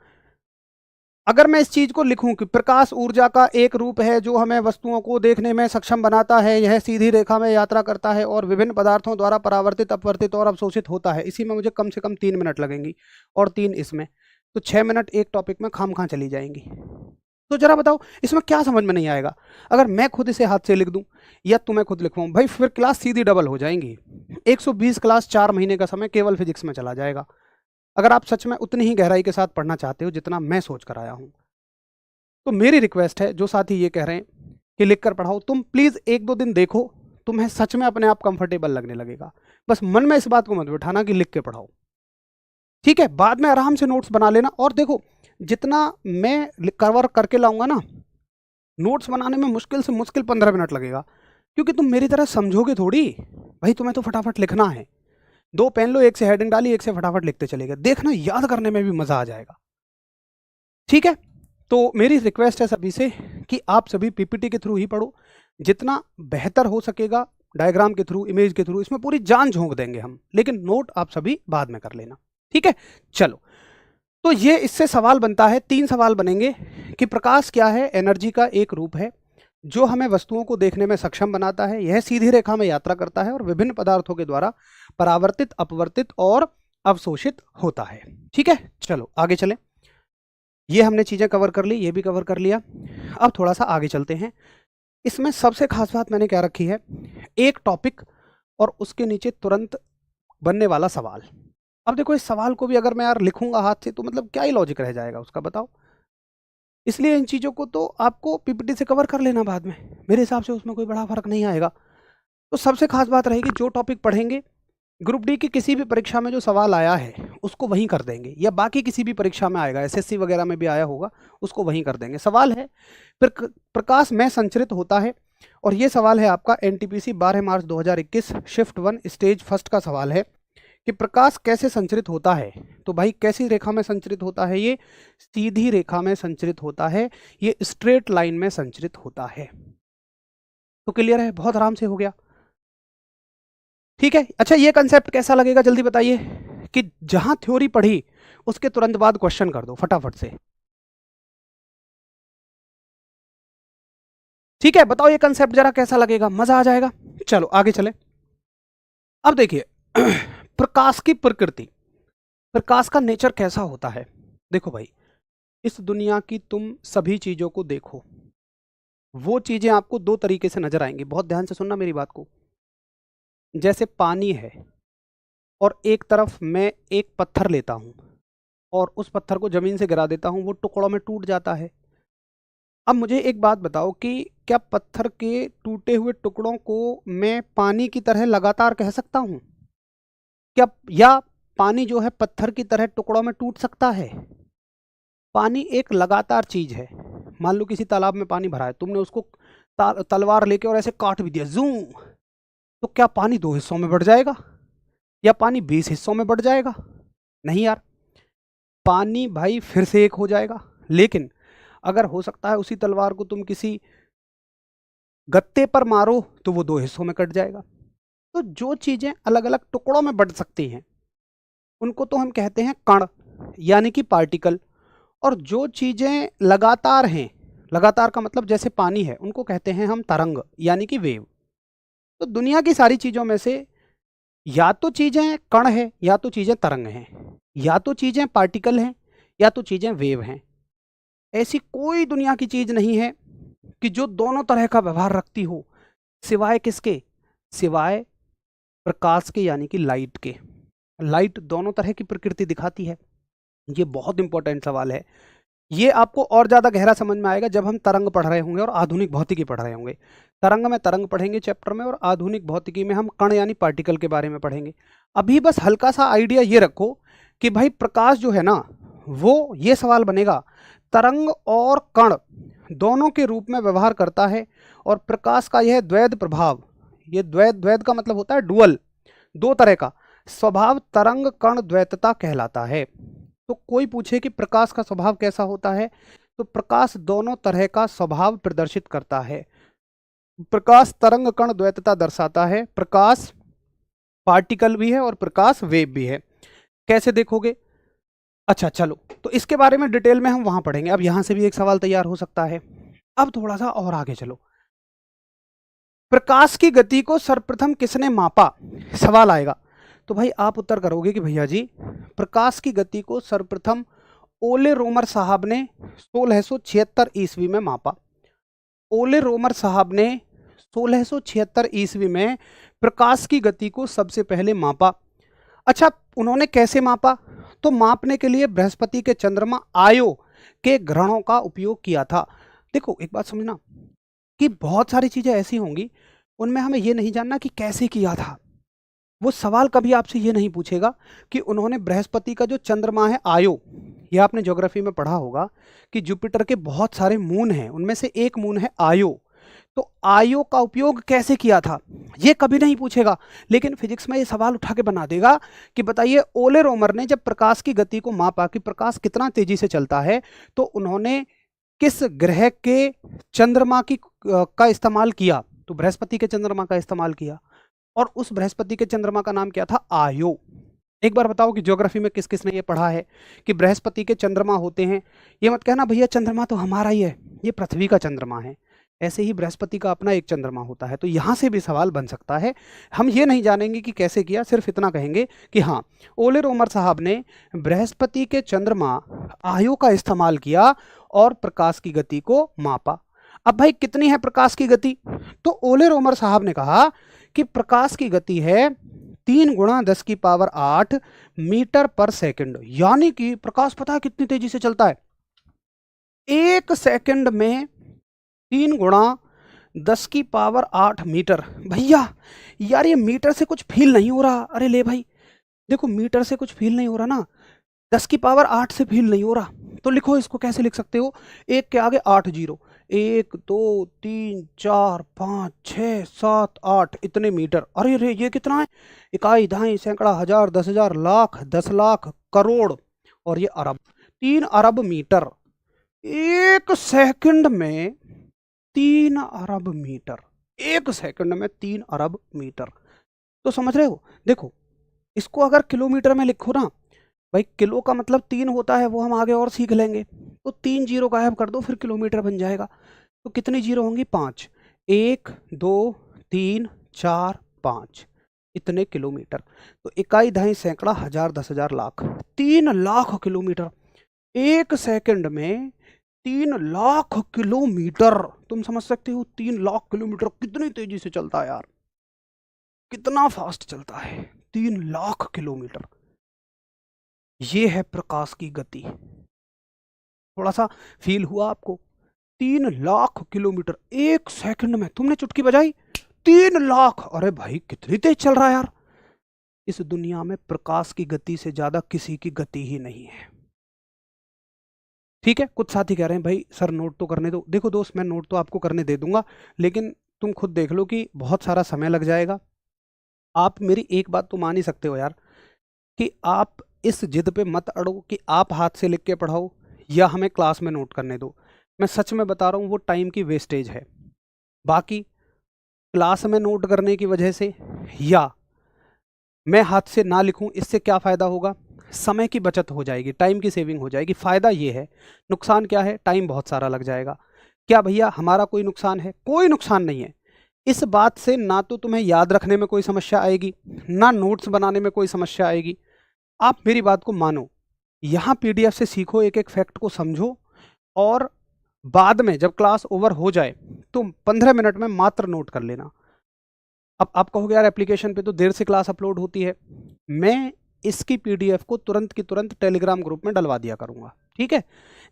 अगर मैं इस चीज को लिखूं कि प्रकाश ऊर्जा का एक रूप है जो हमें वस्तुओं को देखने में सक्षम बनाता है, यह सीधी रेखा में यात्रा करता है और विभिन्न पदार्थों द्वारा परावर्तित, अपवर्तित और अवशोषित होता है, इसी में मुझे कम से कम 3 मिनट लगेंगी और 3 इसमें, तो 6 मिनट एक टॉपिक में खामखा चली जाएंगी। तो जरा बताओ इसमें क्या समझ में नहीं आएगा? अगर मैं खुद इसे हाथ से लिख दूं या तुम्हें खुद लिखवाऊं, भाई फिर क्लास सीधी डबल हो जाएंगी। 120 क्लास 4 महीने का समय केवल फिजिक्स में चला जाएगा, अगर आप सच में उतनी ही गहराई के साथ पढ़ना चाहते हो जितना मैं सोच कर आया हूं। तो मेरी रिक्वेस्ट है, जो साथी ये कह रहे हैं कि लिख कर पढ़ाओ, तुम प्लीज 1-2 दिन देखो, तुम्हें सच में अपने आप कंफर्टेबल लगने लगेगा। बस मन में इस बात को मत बिठाना कि लिख के पढ़ाओ, ठीक है? बाद में आराम से नोट्स बना लेना। और देखो, जितना मैं कवर करके लाऊंगा ना, नोट्स बनाने में मुश्किल से मुश्किल 15 मिनट लगेगा, क्योंकि तुम मेरी तरह समझोगे थोड़ी। भाई तुम्हें तो फटाफट लिखना है, 2 पेन लो, एक से हेडिंग डाली, एक से फटाफट लिखते चले गए, देखना याद करने में भी मजा आ जाएगा, ठीक है? तो मेरी रिक्वेस्ट है सभी से कि आप सभी पीपीटी के थ्रू ही पढ़ो, जितना बेहतर हो सकेगा, डायग्राम के थ्रू, इमेज के थ्रू, इसमें पूरी जान झोंक देंगे हम, लेकिन नोट आप सभी बाद में कर लेना, ठीक है? चलो, तो ये इससे सवाल बनता है, 3 सवाल बनेंगे कि प्रकाश क्या है? एनर्जी का एक रूप है जो हमें वस्तुओं को देखने में सक्षम बनाता है, यह सीधी रेखा में यात्रा करता है और विभिन्न पदार्थों के द्वारा परावर्तित, अपवर्तित और अवशोषित होता है, ठीक है? चलो आगे चलें। ये हमने चीजें कवर कर ली, ये भी कवर कर लिया। अब थोड़ा सा आगे चलते हैं। इसमें सबसे खास बात मैंने क्या रखी है, एक टॉपिक और उसके नीचे तुरंत बनने वाला सवाल। अब देखो, इस सवाल को भी अगर मैं यार लिखूंगा हाथ से तो मतलब क्या ही लॉजिक रह जाएगा उसका, बताओ? इसलिए इन चीज़ों को तो आपको पीपीटी से कवर कर लेना बाद में, मेरे हिसाब से उसमें कोई बड़ा फर्क नहीं आएगा। तो सबसे खास बात रहेगी, जो टॉपिक पढ़ेंगे, ग्रुप डी की किसी भी परीक्षा में जो सवाल आया है उसको वहीं कर देंगे, या बाकी किसी भी परीक्षा में आएगा, एसएससी वगैरह में भी आया होगा, उसको वहीं कर देंगे। सवाल है, प्रकाश में संचरित होता है, और ये सवाल है आपका एनटीपीसी 12 मार्च 2021 शिफ्ट 1 स्टेज फर्स्ट का सवाल है कि प्रकाश कैसे संचरित होता है। तो भाई कैसी रेखा में संचरित होता है? ये सीधी रेखा में संचरित होता है, ये स्ट्रेट लाइन में संचरित होता है। तो क्लियर है, बहुत आराम से हो गया, ठीक है? अच्छा, ये कंसेप्ट कैसा लगेगा जल्दी बताइए, कि जहां थ्योरी पढ़ी उसके तुरंत बाद क्वेश्चन कर दो फटाफट से, ठीक है? बताओ ये कंसेप्ट जरा कैसा लगेगा, मजा आ जाएगा। चलो आगे चले। अब देखिए प्रकाश की प्रकृति, प्रकाश का नेचर कैसा होता है। देखो भाई, इस दुनिया की तुम सभी चीजों को देखो, वो चीजें आपको 2 तरीके से नजर आएंगी, बहुत ध्यान से सुनना मेरी बात को। जैसे पानी है, और एक तरफ मैं एक पत्थर लेता हूं और उस पत्थर को जमीन से गिरा देता हूं, वो टुकड़ों में टूट जाता है। अब मुझे एक बात बताओ कि क्या पत्थर के टूटे हुए टुकड़ों को मैं पानी की तरह लगातार कह सकता हूं क्या, या पानी जो है पत्थर की तरह टुकड़ों में टूट सकता है? पानी एक लगातार चीज है। मान लो किसी तालाब में पानी भरा है, तुमने उसको तलवार लेके और ऐसे काट भी दिया, जू, तो क्या पानी 2 हिस्सों में बढ़ जाएगा, या पानी 20 हिस्सों में बढ़ जाएगा? नहीं यार, पानी भाई फिर से एक हो जाएगा। लेकिन अगर हो सकता है उसी तलवार को तुम किसी गत्ते पर मारो तो वो 2 हिस्सों में कट जाएगा। तो जो चीजें अलग अलग टुकड़ों में बढ़ सकती हैं उनको तो हम कहते हैं कण, यानी कि पार्टिकल। और जो चीजें लगातार हैं, लगातार का मतलब जैसे पानी है, उनको कहते हैं हम तरंग, यानी कि वेव। तो दुनिया की सारी चीजों में से या तो चीजें कण है, या तो चीजें तरंग हैं, या तो चीजें पार्टिकल हैं, या तो चीजें वेव हैं। ऐसी कोई दुनिया की चीज नहीं है कि जो दोनों तरह का व्यवहार रखती हो, सिवाय किसके? सिवाय प्रकाश के, यानी कि लाइट के। लाइट दोनों तरह की प्रकृति दिखाती है। ये बहुत इंपॉर्टेंट सवाल है, ये आपको और ज्यादा गहरा समझ में आएगा जब हम तरंग पढ़ रहे होंगे और आधुनिक भौतिकी पढ़ रहे होंगे। तरंग में तरंग पढ़ेंगे चैप्टर में, और आधुनिक भौतिकी में हम कण यानी पार्टिकल के बारे में पढ़ेंगे। अभी बस हल्का सा आइडिया ये रखो कि भाई प्रकाश जो है ना, वो ये सवाल बनेगा, तरंग और कण दोनों के रूप में व्यवहार करता है, और प्रकाश का यह द्वैध प्रभाव, ये द्वैध, द्वैध का मतलब होता है डुअल, 2 तरह का स्वभाव तरंग कण द्वैतता कहलाता है। तो कोई पूछे कि प्रकाश का स्वभाव कैसा होता है, तो प्रकाश दोनों तरह का स्वभाव प्रदर्शित करता है। प्रकाश तरंग कण द्वैतता दर्शाता है, प्रकाश पार्टिकल भी है और प्रकाश वेव भी है। कैसे देखोगे? अच्छा चलो, तो इसके बारे में डिटेल में हम वहां पढ़ेंगे। अब यहां से भी एक सवाल तैयार हो सकता है। अब थोड़ा सा और आगे चलो। प्रकाश की गति को सर्वप्रथम किसने मापा, सवाल आएगा। तो भाई आप उत्तर करोगे कि भैया जी प्रकाश की गति को सर्वप्रथम ओले रोमर साहब ने 1676 ईस्वी में मापा। ओले रोमर साहब ने 1676 ईस्वी में प्रकाश की गति को सबसे पहले मापा। अच्छा, उन्होंने कैसे मापा? तो मापने के लिए बृहस्पति के चंद्रमा आयो के ग्रहणों का उपयोग किया था। देखो एक बात समझना कि बहुत सारी चीजें ऐसी होंगी उनमें हमें ये नहीं जानना कि कैसे किया था। वो सवाल कभी आपसे ये नहीं पूछेगा कि उन्होंने बृहस्पति का जो चंद्रमा है आयो, ये आपने ज्योग्राफी में पढ़ा होगा कि जुपिटर के बहुत सारे मून हैं, उनमें से एक मून है आयो। तो आयो का उपयोग कैसे किया था ये कभी नहीं पूछेगा, लेकिन फिजिक्स में ये सवाल उठा के बना देगा कि बताइए ओले रोमर ने जब प्रकाश की गति को मापा कि प्रकाश कितना तेजी से चलता है, तो उन्होंने किस ग्रह के चंद्रमा की का इस्तेमाल किया? तो बृहस्पति के चंद्रमा का इस्तेमाल किया, और उस बृहस्पति के चंद्रमा का नाम क्या था? आयो। एक बार बताओ कि ज्योग्राफी में किस किस ने ये पढ़ा है कि बृहस्पति के चंद्रमा होते हैं। ये मत कहना भैया चंद्रमा तो हमारा ही है, ये पृथ्वी का चंद्रमा है। ऐसे ही बृहस्पति का अपना एक चंद्रमा होता है। तो यहां से भी सवाल बन सकता है। हम ये नहीं जानेंगे कि कैसे किया, सिर्फ इतना कहेंगे कि हाँ ओले रोमर साहब ने बृहस्पति के चंद्रमा आयो का इस्तेमाल किया और प्रकाश की गति को मापा। अब भाई कितनी है प्रकाश की गति? तो ओले रोमर साहब ने कहा कि प्रकाश की गति है 3 गुणा 10 की पावर 8 मीटर पर सेकंड। यानी कि प्रकाश पता है कितनी तेजी से चलता है? 1 सेकंड में 3 गुणा 10 की पावर 8 मीटर। भैया यार ये मीटर से कुछ फील नहीं हो रहा। अरे ले भाई देखो, मीटर से कुछ फील नहीं हो रहा ना, 10 की पावर 8 से फील नहीं हो रहा। तो लिखो इसको, कैसे लिख सकते हो? एक के आगे 8 जीरो, 1 2 3 4 5 6 7 8 इतने मीटर। अरे रे ये कितना है? इकाई, दहाई, सैकड़ा, हजार, 10,000, लाख, 10 लाख, करोड़, और ये अरब। 3 अरब मीटर। 1 सेकंड में 3 अरब मीटर। 1 सेकंड में 3 अरब मीटर। तो समझ रहे हो? देखो इसको अगर किलोमीटर में लिखो ना भाई, किलो का मतलब 3 होता है, वो हम आगे और सीख लेंगे। तो 3 जीरो गायब कर दो, फिर किलोमीटर बन जाएगा। तो कितनी जीरो होंगी? 5। 1 2 3 4 5 इतने किलोमीटर। तो इकाई, दहाई, सैकड़ा, हजार, 10,000, लाख, 3 लाख किलोमीटर। 1 सेकंड में 3 लाख किलोमीटर। तुम समझ सकते हो 3 लाख किलोमीटर कितनी तेजी से चलता है यार, कितना फास्ट चलता है। 3 लाख किलोमीटर, ये है प्रकाश की गति। थोड़ा सा फील हुआ आपको? 3 लाख किलोमीटर 1 सेकंड में, तुमने चुटकी बजाई 3 लाख। अरे भाई कितनी तेज चल रहा है यार। इस दुनिया में प्रकाश की गति से ज्यादा किसी की गति ही नहीं है। ठीक है, कुछ साथी कह रहे हैं भाई सर नोट तो करने दो। देखो दोस्त, मैं नोट तो आपको करने दे दूंगा, लेकिन तुम खुद देख लो कि बहुत सारा समय लग जाएगा। आप मेरी एक बात तो मान ही सकते हो यार कि आप इस जिद पे मत अड़ो कि आप हाथ से लिख के पढ़ाओ या हमें क्लास में नोट करने दो। मैं सच में बता रहा हूँ, वो टाइम की वेस्टेज है। बाकी क्लास में नोट करने की वजह से या मैं हाथ से ना लिखूं, इससे क्या फ़ायदा होगा? समय की बचत हो जाएगी, टाइम की सेविंग हो जाएगी। फ़ायदा ये है, नुकसान क्या है? टाइम बहुत सारा लग जाएगा। क्या भैया हमारा कोई नुकसान है? कोई नुकसान नहीं है। इस बात से ना तो तुम्हें याद रखने में कोई समस्या आएगी, ना नोट्स बनाने में कोई समस्या आएगी। आप मेरी बात को मानो, यहाँ पीडीएफ से सीखो, एक एक फैक्ट को समझो, और बाद में जब क्लास ओवर हो जाए तो 15 मिनट में मात्र नोट कर लेना। अब आप कहोगे यार एप्लीकेशन पे तो देर से क्लास अपलोड होती है। मैं इसकी पीडीएफ को तुरंत की तुरंत टेलीग्राम ग्रुप में डलवा दिया करूँगा। ठीक है,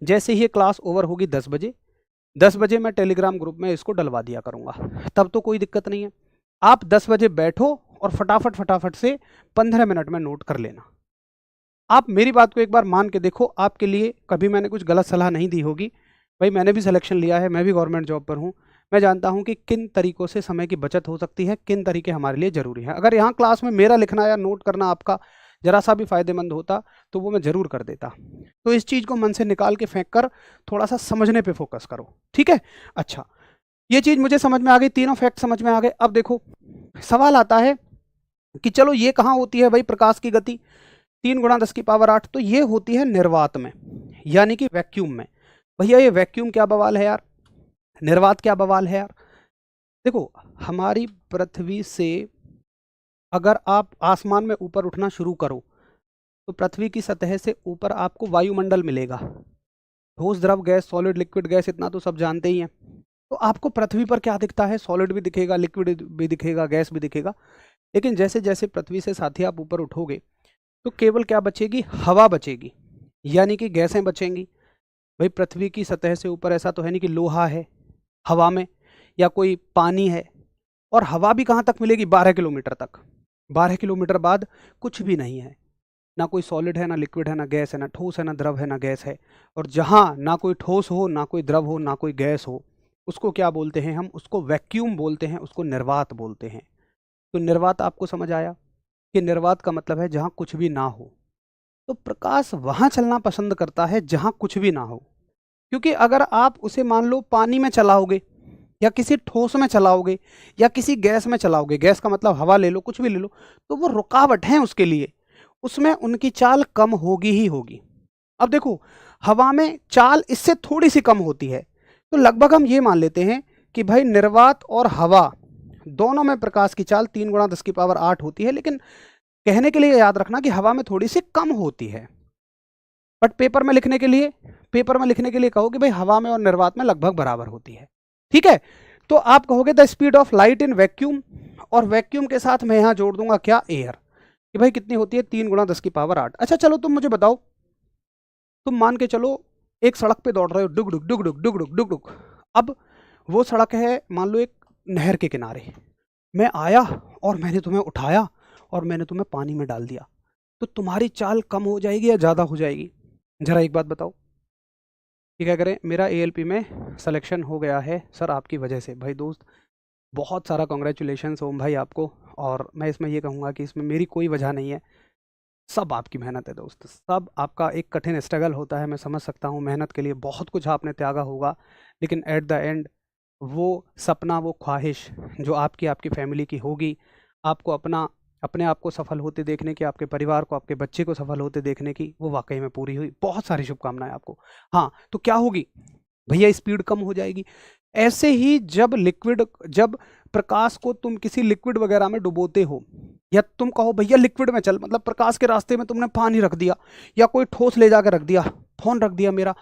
जैसे ही क्लास ओवर होगी 10 बजे मैं टेलीग्राम ग्रुप में इसको डलवा दिया करूँगा, तब तो कोई दिक्कत नहीं है। आप 10 बजे बैठो और फटाफट से 15 मिनट में नोट कर लेना। आप मेरी बात को एक बार मान के देखो, आपके लिए कभी मैंने कुछ गलत सलाह नहीं दी होगी। भाई मैंने भी सिलेक्शन लिया है, मैं भी गवर्नमेंट जॉब पर हूँ। मैं जानता हूँ कि किन तरीकों से समय की बचत हो सकती है, किन तरीके हमारे लिए ज़रूरी हैं। अगर यहाँ क्लास में मेरा लिखना या नोट करना आपका जरा सा भी फायदेमंद होता तो वो मैं ज़रूर कर देता। तो इस चीज़ को मन से निकाल के फेंक कर थोड़ा सा समझने पे फोकस करो। ठीक है, अच्छा ये चीज़ मुझे समझ में आ गई, तीनों फैक्ट समझ में आ गए। अब देखो सवाल आता है कि चलो ये कहाँ होती है भाई प्रकाश की गति? 3 × 10⁸ तो ये होती है निर्वात में, यानी कि वैक्यूम में। भैया ये वैक्यूम क्या बवाल है यार, निर्वात क्या बवाल है यार। देखो हमारी पृथ्वी से अगर आप आसमान में ऊपर उठना शुरू करो तो पृथ्वी की सतह से ऊपर आपको वायुमंडल मिलेगा, ठोस द्रव गैस सॉलिड लिक्विड गैस, इतना तो सब जानते ही हैं। तो आपको पृथ्वी पर क्या दिखता है, सॉलिड भी दिखेगा, लिक्विड भी दिखेगा, गैस भी दिखेगा। लेकिन जैसे जैसे पृथ्वी से साथी आप ऊपर उठोगे तो केवल क्या बचेगी, हवा बचेगी, यानी कि गैसें बचेंगी। भाई पृथ्वी की सतह से ऊपर ऐसा तो है नहीं कि लोहा है हवा में या कोई पानी है, और हवा भी कहाँ तक मिलेगी, 12 किलोमीटर तक। 12 किलोमीटर बाद कुछ भी नहीं है, ना कोई सॉलिड है, ना लिक्विड है, ना गैस है, ना ठोस है, ना द्रव है, ना गैस है। और जहाँ ना कोई ठोस हो, ना कोई द्रव हो, ना कोई गैस हो, उसको क्या बोलते हैं हम, उसको वैक्यूम बोलते हैं, उसको निर्वात बोलते हैं। तो निर्वात आपको समझ आया कि निर्वात का मतलब है जहाँ कुछ भी ना हो। तो प्रकाश वहाँ चलना पसंद करता है जहाँ कुछ भी ना हो, क्योंकि अगर आप उसे मान लो पानी में चलाओगे या किसी ठोस में चलाओगे या किसी गैस में चलाओगे, गैस का मतलब हवा ले लो, कुछ भी ले लो, तो वो रुकावट है उसके लिए, उसमें उनकी चाल कम होगी ही होगी। अब देखो हवा में चाल इससे थोड़ी सी कम होती है, तो लगभग हम ये मान लेते हैं कि भाई निर्वात और हवा दोनों में प्रकाश की चाल 3 × 10⁸ होती है। लेकिन कहने के लिए याद रखना कि हवा में थोड़ी सी कम होती है, बट पेपर में लिखने के लिए कहो कि भाई हवा में और निर्वात में लगभग बराबर होती है। ठीक है, तो आप कहोगे the speed of light in vacuum, और वैक्यूम के साथ मैं यहां जोड़ दूंगा क्या, एयर, कि भाई कितनी होती है, 3 × 10⁸। अच्छा चलो तुम मुझे बताओ, तुम मान के चलो एक सड़क पे दौड़ रहे हो, डुग डुग डुग डुग डुग डुग डुग डुग। अब वो सड़क है मान लो एक नहर के किनारे, मैं आया और मैंने तुम्हें उठाया और मैंने तुम्हें पानी में डाल दिया, तो तुम्हारी चाल कम हो जाएगी या ज़्यादा हो जाएगी, जरा एक बात बताओ। कि क्या करें, मेरा एएलपी में सिलेक्शन हो गया है सर आपकी वजह से। भाई दोस्त बहुत सारा कॉन्ग्रेचुलेशंस ओम भाई आपको, और मैं इसमें ये कहूँगा कि इसमें मेरी कोई वजह नहीं है, सब आपकी मेहनत है दोस्त, सब आपका एक कठिन स्ट्रगल होता है, मैं समझ सकता हूँ, मेहनत के लिए बहुत कुछ आपने त्यागा होगा, लेकिन एट द एंड वो सपना, वो ख्वाहिश जो आपकी आपकी फैमिली की होगी, आपको अपने आप को सफल होते देखने की, आपके परिवार को, आपके बच्चे को सफल होते देखने की, वो वाकई में पूरी हुई। बहुत सारी शुभकामनाएं आपको। हाँ तो क्या होगी भैया, स्पीड कम हो जाएगी। ऐसे ही जब प्रकाश को तुम किसी लिक्विड वगैरह में डुबोते हो, या तुम कहो भैया लिक्विड में चल, मतलब प्रकाश के रास्ते में तुमने पानी रख दिया या कोई ठोस ले जाकर रख दिया, फोन रख दिया मेरा,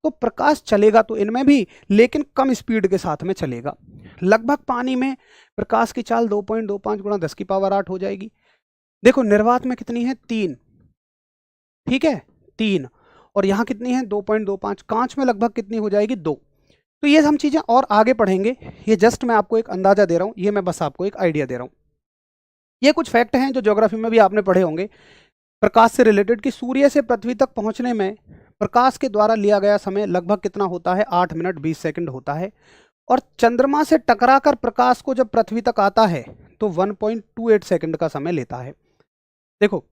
तो प्रकाश चलेगा तो इनमें भी, लेकिन कम स्पीड के साथ में चलेगा। लगभग पानी में प्रकाश की चाल 2.25 × 10⁸ हो जाएगी। देखो निर्वात में कितनी है, 3, ठीक है 3, और यहाँ कितनी है 2.25, कांच में लगभग कितनी हो जाएगी, 2। तो ये हम चीजें और आगे पढ़ेंगे, ये जस्ट मैं आपको एक अंदाजा दे रहा हूँ, ये मैं बस आपको एक आइडिया दे रहा हूँ। ये कुछ फैक्ट हैं जो ज्योग्राफी में भी आपने पढ़े होंगे प्रकाश से रिलेटेड, कि सूर्य से पृथ्वी तक पहुंचने में प्रकाश के द्वारा लिया गया समय लगभग कितना होता है, 8 मिनट 20 सेकंड होता है। और चंद्रमा से टकराकर प्रकाश को जब पृथ्वी तक आता है तो 1.28 सेकंड का समय लेता है। देखो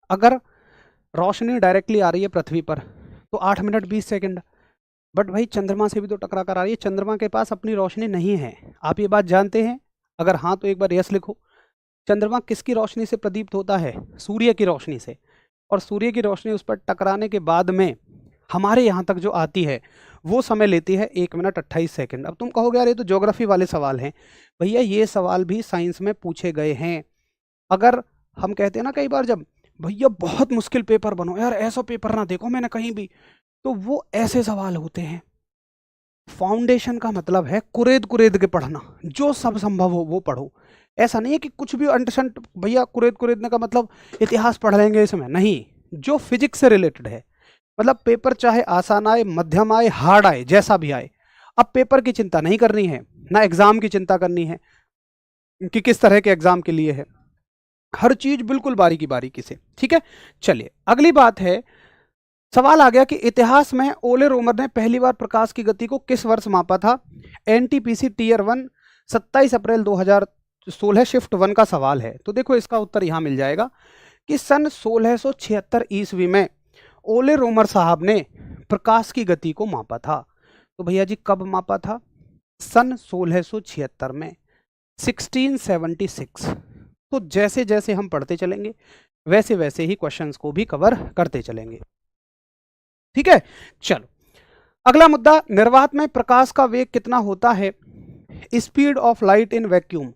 अगर रोशनी डायरेक्टली आ रही है पृथ्वी पर तो 8 मिनट 20 सेकंड, बट भाई चंद्रमा से भी तो टकरा कर आ रही है, चंद्रमा के पास अपनी रोशनी नहीं है। आप ये बात जानते हैं? अगर हाँ तो एक बार यस लिखो। चंद्रमा किसकी रोशनी से प्रदीप्त होता है? सूर्य की रोशनी से। और सूर्य की रोशनी उस पर टकराने के बाद में हमारे यहाँ तक जो आती है वो समय लेती है 1 मिनट 28 सेकंड। अब तुम कहोगे यार ये तो ज्योग्राफी वाले सवाल हैं। भैया ये सवाल भी साइंस में पूछे गए हैं। अगर हम कहते हैं ना कई बार, जब भैया बहुत मुश्किल पेपर बनो यार, ऐसा पेपर ना देखो मैंने कहीं भी, तो वो ऐसे सवाल होते हैं। फाउंडेशन का मतलब है कुरेद कुरेद के पढ़ना, जो सब संभव हो वो पढ़ो। ऐसा नहीं है कि कुछ भी अंटशंट, भैया कुरेद कुरेदने का मतलब इतिहास पढ़ लेंगे इसमें, नहीं, जो फिजिक्स से रिलेटेड है। मतलब पेपर चाहे आसान आए, मध्यम आए, हार्ड आए, जैसा भी आए, अब पेपर की चिंता नहीं करनी है, ना एग्जाम की चिंता करनी है कि किस तरह के एग्जाम के लिए है, हर चीज बिल्कुल बारीकी बारीकी से। ठीक है, चलिए अगली बात है, सवाल आ गया कि इतिहास में ओले रोमर ने पहली बार प्रकाश की गति को किस वर्ष मापा था? एनटीपीसी टियर 1 27 अप्रैल 2016 शिफ्ट 1 का सवाल है। तो देखो इसका उत्तर यहां मिल जाएगा कि सन 1676 ईस्वी में ओले रोमर साहब ने प्रकाश की गति को मापा था। तो भैया जी कब मापा था? सन 1676 में, 1676। तो जैसे जैसे हम पढ़ते चलेंगे वैसे वैसे ही क्वेश्चंस को भी कवर करते चलेंगे। ठीक है, चलो अगला मुद्दा, निर्वात में प्रकाश का वेग कितना होता है? Speed of light in vacuum.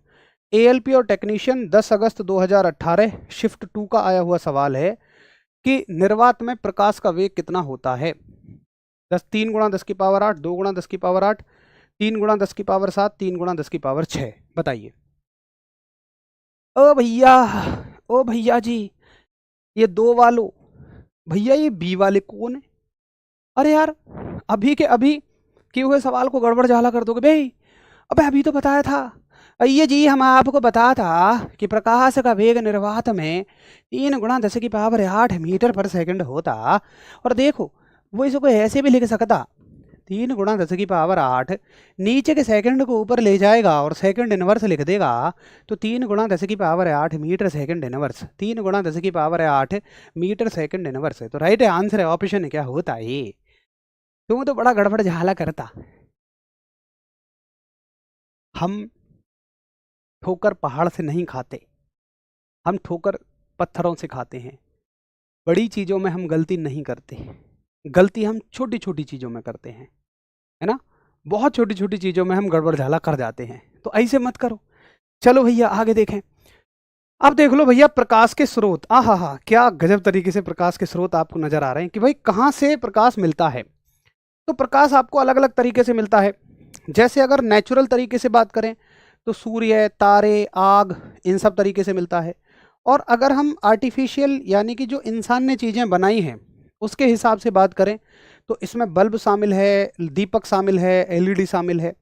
ALP और टेक्नीशियन 10 अगस्त 2018 शिफ्ट 2 का आया हुआ सवाल है कि निर्वात में प्रकाश का वेग कितना होता है? 3 गुणा 10 की पावर 8, 2 गुणा 10 की पावर 8, 3 गुणा 10 की पावर 7, 3 गुणा 10 की पावर 6। बताइए। ओ भैया, ओ भैया जी, ये दो वालों, भैया ये बी वाले कौन है? अरे यार, अभी के अभी किए हुए सवाल को गड़बड़ झाला कर दोगे भाई। अबे अभी तो बताया था ये जी, हम आपको बताया था कि प्रकाश का वेग निर्वात में 3 गुणा 10 की पावर 8 मीटर पर सेकंड होता। और देखो, वो इसको ऐसे भी लिख सकता, 3 गुणा 10 की पावर 8, नीचे के सेकंड को ऊपर ले जाएगा और सेकंड इनवर्स लिख देगा, तो 3 गुणा 10 की पावर 8 मीटर सेकंड इनवर्स, 3 गुणा 10 की पावर 8 मीटर सेकंड इनवर्स है। तो राइट आंसर है, ऑप्शन क्या होता है? तुम तो बड़ा गड़बड़ झाला करता। हम ठोकर पहाड़ से नहीं खाते, हम ठोकर पत्थरों से खाते हैं। बड़ी चीज़ों में हम गलती नहीं करते, गलती हम छोटी छोटी चीज़ों में करते हैं, है ना। बहुत छोटी छोटी चीज़ों में हम गड़बड़ झाला कर जाते हैं, तो ऐसे मत करो। चलो भैया आगे देखें। अब देख लो भैया, प्रकाश के स्रोत, हा क्या गजब तरीके से प्रकाश के स्रोत आपको नजर आ रहे हैं कि भाई कहाँ से प्रकाश मिलता है। तो प्रकाश आपको अलग अलग तरीके से मिलता है। जैसे अगर नेचुरल तरीके से बात करें तो सूर्य, तारे, आग, इन सब तरीके से मिलता है। और अगर हम आर्टिफिशियल यानी कि जो इंसान ने चीज़ें बनाई हैं उसके हिसाब से बात करें तो इसमें बल्ब शामिल है, दीपक शामिल है, एलईडी शामिल है।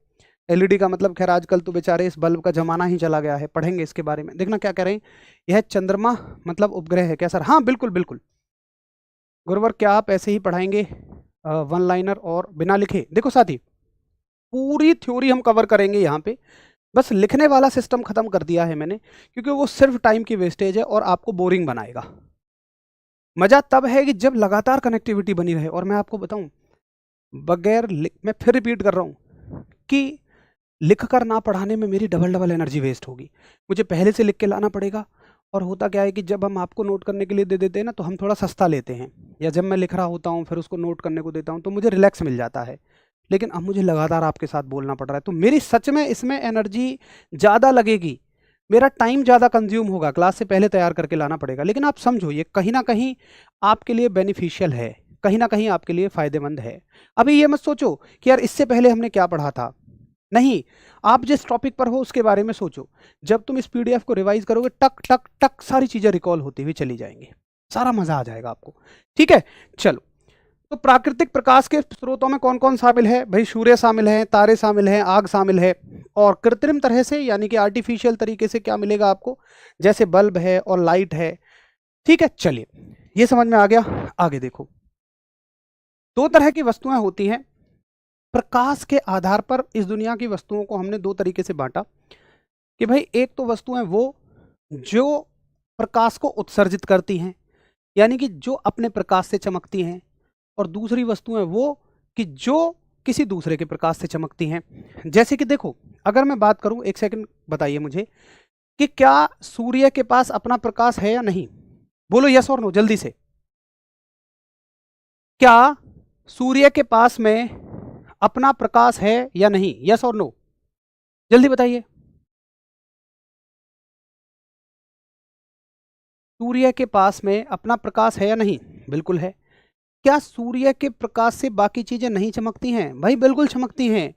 एलईडी का मतलब खैर आजकल तो बेचारे इस बल्ब का जमाना ही चला गया है, पढ़ेंगे इसके बारे में। देखना क्या कह रहे हैं, यह चंद्रमा मतलब उपग्रह है क्या सर? हाँ बिल्कुल बिल्कुल गुरुवर, क्या आप ऐसे ही पढ़ाएंगे वन लाइनर और बिना लिखे? देखो साथी, पूरी थ्योरी हम कवर करेंगे यहाँ पे, बस लिखने वाला सिस्टम खत्म कर दिया है मैंने, क्योंकि वो सिर्फ टाइम की वेस्टेज है और आपको बोरिंग बनाएगा। मजा तब है कि जब लगातार कनेक्टिविटी बनी रहे। और मैं आपको बताऊं, मैं फिर रिपीट कर रहा हूं कि लिख कर ना पढ़ाने में मेरी डबल डबल एनर्जी वेस्ट होगी। मुझे पहले से लिख के लाना पड़ेगा। और होता क्या है कि जब हम आपको नोट करने के लिए दे देते हैं ना, तो हम थोड़ा सस्ता लेते हैं, या जब मैं लिख रहा होता हूँ फिर उसको नोट करने को देता हूँ तो मुझे रिलैक्स मिल जाता है। लेकिन अब मुझे लगातार आपके साथ बोलना पड़ रहा है, तो मेरी सच में इसमें एनर्जी ज़्यादा लगेगी, मेरा टाइम ज़्यादा कंज्यूम होगा, क्लास से पहले तैयार करके लाना पड़ेगा। लेकिन आप समझो, ये कहीं ना कहीं आपके लिए बेनिफिशियल है, कहीं ना कहीं आपके लिए फ़ायदेमंद है। अभी ये मत सोचो कि यार इससे पहले हमने क्या पढ़ा था, नहीं, आप जिस टॉपिक पर हो उसके बारे में सोचो। जब तुम इस पीडीएफ को रिवाइज करोगे, टक टक टक सारी चीज़ें रिकॉल होती हुई चली जाएंगी, सारा मज़ा आ जाएगा आपको। ठीक है, चलो। तो प्राकृतिक प्रकाश के स्रोतों में कौन कौन शामिल है भाई? सूर्य शामिल है, तारे शामिल हैं, आग शामिल है। और कृत्रिम तरह से यानी कि आर्टिफिशियल तरीके से क्या मिलेगा आपको? जैसे बल्ब है और लाइट है। ठीक है, चलिए ये समझ में आ गया। आगे देखो, दो तरह की वस्तुएं होती हैं। प्रकाश के आधार पर इस दुनिया की वस्तुओं को हमने दो तरीके से बांटा कि भाई एक तो वस्तुएं वो जो प्रकाश को उत्सर्जित करती हैं, यानी कि जो अपने प्रकाश से चमकती हैं, और दूसरी वस्तुएं वो कि जो किसी दूसरे के प्रकाश से चमकती हैं। जैसे कि देखो, अगर मैं बात करूं, एक सेकंड बताइए मुझे कि क्या सूर्य के पास अपना प्रकाश है या नहीं? बोलो यस और नो जल्दी से। क्या सूर्य के पास में अपना प्रकाश है या नहीं? यस और नो जल्दी बताइए। सूर्य के पास में अपना प्रकाश है या नहीं? बिल्कुल है। क्या सूर्य के प्रकाश से बाकी चीजें नहीं चमकती हैं? भाई बिल्कुल चमकती हैं।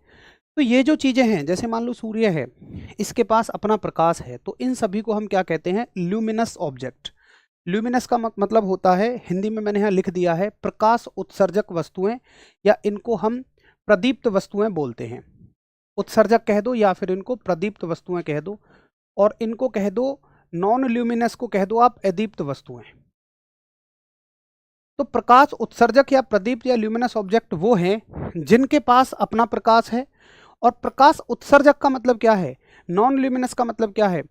तो ये जो चीजें हैं, जैसे मान लो सूर्य है, इसके पास अपना प्रकाश है, तो इन सभी को हम क्या कहते हैं? Luminous object. ल्यूमिनस का मतलब होता है, हिंदी में मैंने यहाँ लिख दिया है, प्रकाश उत्सर्जक वस्तुएं, या इनको हम प्रदीप्त वस्तुएं बोलते हैं। उत्सर्जक कह दो या फिर इनको प्रदीप्त वस्तुएं कह दो, और इनको कह दो, नॉन ल्यूमिनस को कह दो आप अदीप्त वस्तुएं। तो प्रकाश उत्सर्जक या प्रदीप्त या ल्यूमिनस ऑब्जेक्ट वो हैं जिनके पास अपना प्रकाश है। और प्रकाश उत्सर्जक का मतलब क्या है? नॉन ल्यूमिनस का मतलब क्या है?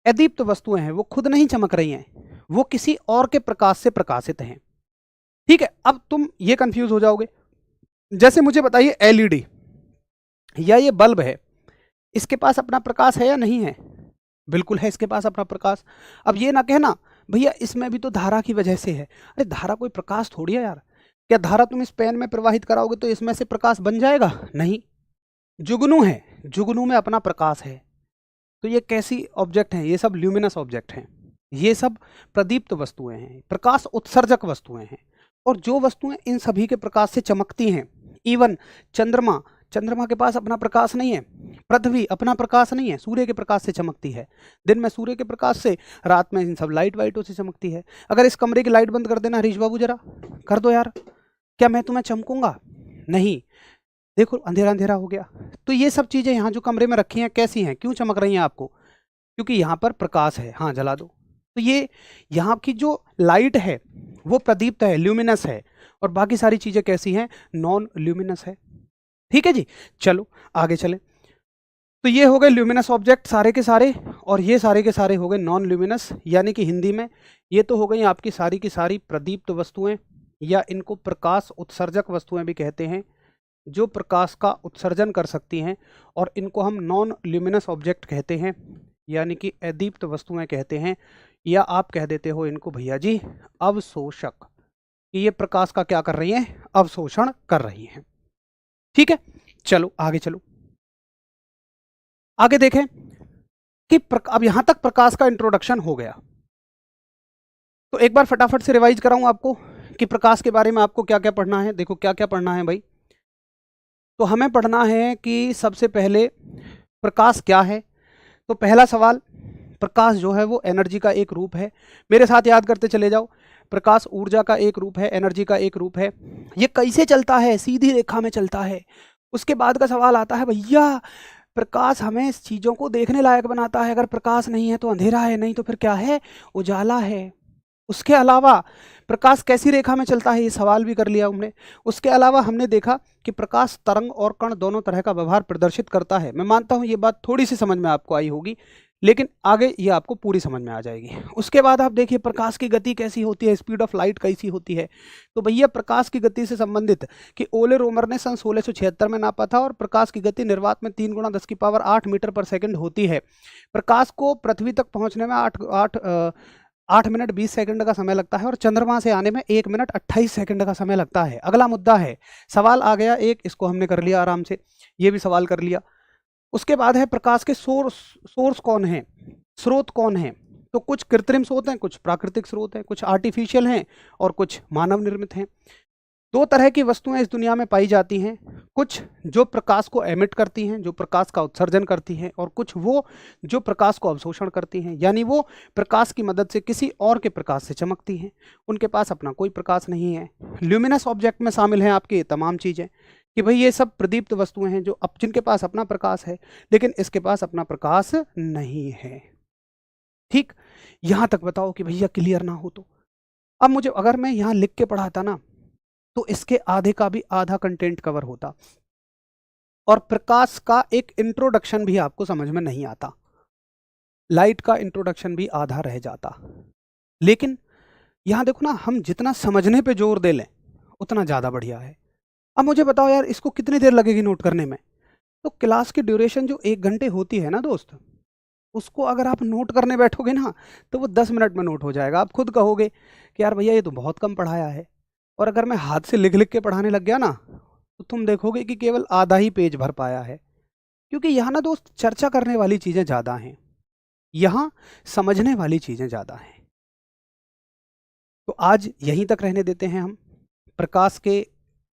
अदीप्त वस्तुएं हैं, वो खुद नहीं चमक रही हैं, वो किसी और के प्रकाश से प्रकाशित हैं। ठीक है, अब तुम ये कंफ्यूज हो जाओगे। जैसे मुझे बताइए, एलईडी या ये बल्ब है, इसके पास अपना प्रकाश है या नहीं है? बिल्कुल है, इसके पास अपना प्रकाश। अब ये ना कहना भैया इसमें भी तो धारा की वजह से है। अरे धारा कोई प्रकाश थोड़ी है यार, क्या धारा तुम इस पेन में प्रवाहित कराओगे तो इसमें से प्रकाश बन जाएगा? नहीं, जुगनू है, जुगनू में अपना प्रकाश है। तो ये कैसी ऑब्जेक्ट हैं? ये सब ल्यूमिनस ऑब्जेक्ट हैं, ये सब प्रदीप्त वस्तुएं हैं, प्रकाश उत्सर्जक वस्तुएं हैं। और जो वस्तुएं इन सभी के प्रकाश से चमकती हैं, इवन चंद्रमा, चंद्रमा के पास अपना प्रकाश नहीं है, पृथ्वी अपना प्रकाश नहीं है, सूर्य के प्रकाश से चमकती है। दिन में सूर्य के प्रकाश से, रात में इन सब लाइट वाइटों से चमकती है। अगर इस कमरे की लाइट बंद कर देना हरीश बाबू, जरा कर दो यार, क्या मैं तुम्हें चमकूंगा? नहीं, देखो अंधेरा अंधेरा हो गया। तो ये सब चीजें यहाँ जो कमरे में रखी हैं कैसी हैं, क्यों चमक रही हैं आपको? क्योंकि यहाँ पर प्रकाश है। हाँ जला दो। तो ये यहाँ की जो लाइट है वो प्रदीप्त है, ल्यूमिनस है, और बाकी सारी चीजें कैसी हैं? नॉन ल्यूमिनस है। ठीक है जी, चलो आगे चलें। तो ये हो गए ल्यूमिनस ऑब्जेक्ट सारे के सारे, और ये सारे के सारे हो गए नॉन ल्यूमिनस, यानी कि हिंदी में ये तो हो गई आपकी सारी की सारी प्रदीप्त वस्तुएं, या इनको प्रकाश उत्सर्जक वस्तुएं भी कहते हैं, जो प्रकाश का उत्सर्जन कर सकती हैं। और इनको हम नॉन ल्यूमिनस ऑब्जेक्ट कहते हैं, यानी कि अदीप्त वस्तुएं कहते हैं, या आप कह देते हो इनको भैया जी अवशोषक, कि ये प्रकाश का क्या कर रही हैं? अवशोषण कर रही हैं। ठीक है, चलो आगे चलो, आगे देखें कि अब यहां तक प्रकाश का इंट्रोडक्शन हो गया। तो एक बार फटाफट से रिवाइज कराऊं आपको कि प्रकाश के बारे में आपको क्या क्या पढ़ना है। देखो क्या क्या पढ़ना है भाई। तो हमें पढ़ना है कि सबसे पहले प्रकाश क्या है। तो पहला सवाल, प्रकाश जो है वो एनर्जी का एक रूप है। मेरे साथ याद करते चले जाओ, प्रकाश ऊर्जा का एक रूप है, एनर्जी का एक रूप है। ये कैसे चलता है? सीधी रेखा में चलता है। उसके बाद का सवाल आता है, भैया प्रकाश हमें चीज़ों को देखने लायक बनाता है, अगर प्रकाश नहीं है तो अंधेरा है, नहीं तो फिर क्या है? उजाला है। उसके अलावा प्रकाश कैसी रेखा में चलता है, ये सवाल भी कर लिया हमने। उसके अलावा हमने देखा कि प्रकाश तरंग और कण दोनों तरह का व्यवहार प्रदर्शित करता है। मैं मानता हूँ ये बात थोड़ी सी समझ में आपको आई होगी, लेकिन आगे ये आपको पूरी समझ में आ जाएगी। उसके बाद आप देखिए प्रकाश की गति कैसी होती है, स्पीड ऑफ लाइट कैसी होती है। तो भैया प्रकाश की गति से संबंधित कि ओले रोमर ने सन 1676 में नापा था, और प्रकाश की गति निर्वात में 3 × 10⁸ मीटर पर सेकंड होती है। प्रकाश को पृथ्वी तक पहुंचने में 8 मिनट 20 सेकंड का समय लगता है, और चंद्रमा से आने में 1 मिनट 28 सेकंड का समय लगता है। अगला मुद्दा है, सवाल आ गया एक, इसको हमने कर लिया आराम से, ये भी सवाल कर लिया। उसके बाद है प्रकाश के सोर्स कौन है, स्रोत कौन है। तो कुछ कृत्रिम स्रोत हैं, कुछ प्राकृतिक स्रोत हैं, कुछ आर्टिफिशियल हैं और कुछ मानव निर्मित हैं। 2 तरह की वस्तुएं इस दुनिया में पाई जाती हैं, कुछ जो प्रकाश को एमिट करती हैं, जो प्रकाश का उत्सर्जन करती हैं, और कुछ वो जो प्रकाश को अवशोषण करती हैं, यानी वो प्रकाश की मदद से किसी और के प्रकाश से चमकती हैं। उनके पास अपना कोई प्रकाश नहीं है। ल्यूमिनस ऑब्जेक्ट में शामिल हैं आपके ये तमाम चीज़ें, कि भाई ये सब प्रदीप्त वस्तुएं हैं जो जिनके पास अपना प्रकाश है, लेकिन इसके पास अपना प्रकाश नहीं है। ठीक, यहां तक बताओ कि भैया क्लियर ना हो तो। अब मुझे अगर मैं यहां लिख के पढ़ाता ना, तो इसके आधे का भी आधा कंटेंट कवर होता, और प्रकाश का एक इंट्रोडक्शन भी आपको समझ में नहीं आता, लाइट का इंट्रोडक्शन भी आधा रह जाता। लेकिन यहां देखो ना, हम जितना समझने पे जोर दे लें उतना ज़्यादा बढ़िया है। अब मुझे बताओ यार, इसको कितनी देर लगेगी नोट करने में? तो क्लास की ड्यूरेशन जो 1 घंटे होती है ना दोस्त, उसको अगर आप नोट करने बैठोगे ना, तो वो 10 मिनट में नोट हो जाएगा। आप खुद कहोगे कि यार भैया ये तो बहुत कम पढ़ाया है। और अगर मैं हाथ से लिख लिख के पढ़ाने लग गया ना, तो तुम देखोगे कि केवल आधा ही पेज भर पाया है। क्योंकि यहाँ ना दोस्त चर्चा करने वाली चीज़ें ज़्यादा हैं, यहाँ समझने वाली चीज़ें ज़्यादा हैं। तो आज यहीं तक रहने देते हैं हम। प्रकाश के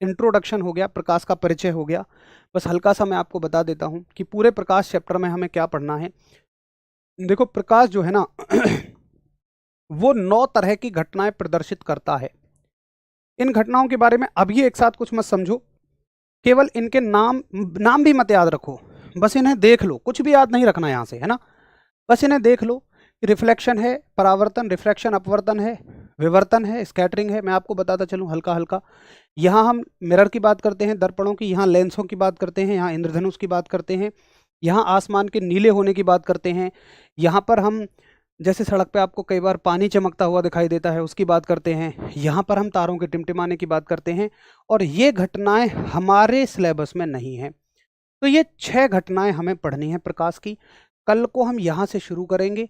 इंट्रोडक्शन हो गया, प्रकाश का परिचय हो गया। बस हल्का सा मैं आपको बता देता हूँ कि पूरे प्रकाश चैप्टर में हमें क्या पढ़ना है। देखो प्रकाश जो है ना वो 9 तरह की घटनाएं प्रदर्शित करता है। इन घटनाओं के बारे में अभी एक साथ कुछ मत समझो, केवल इनके नाम भी मत याद रखो, बस इन्हें देख लो। कुछ भी याद नहीं रखना यहाँ से, है ना, बस इन्हें देख लो। रिफ्लेक्शन है, परावर्तन, रिफ्रैक्शन अपवर्तन है, विवर्तन है, स्कैटरिंग है। मैं आपको बताता चलूँ हल्का हल्का। यहाँ हम मिरर की बात करते हैं, दर्पणों की, यहाँ लेंसों की बात करते हैं, यहाँ इंद्रधनुष की बात करते हैं, यहाँ आसमान के नीले होने की बात करते हैं, यहाँ पर हम जैसे सड़क पे आपको कई बार पानी चमकता हुआ दिखाई देता है उसकी बात करते हैं, यहाँ पर हम तारों के टिमटिमाने की बात करते हैं। और ये घटनाएं हमारे सिलेबस में नहीं हैं। तो ये 6 घटनाएं हमें पढ़नी है प्रकाश की। कल को हम यहाँ से शुरू करेंगे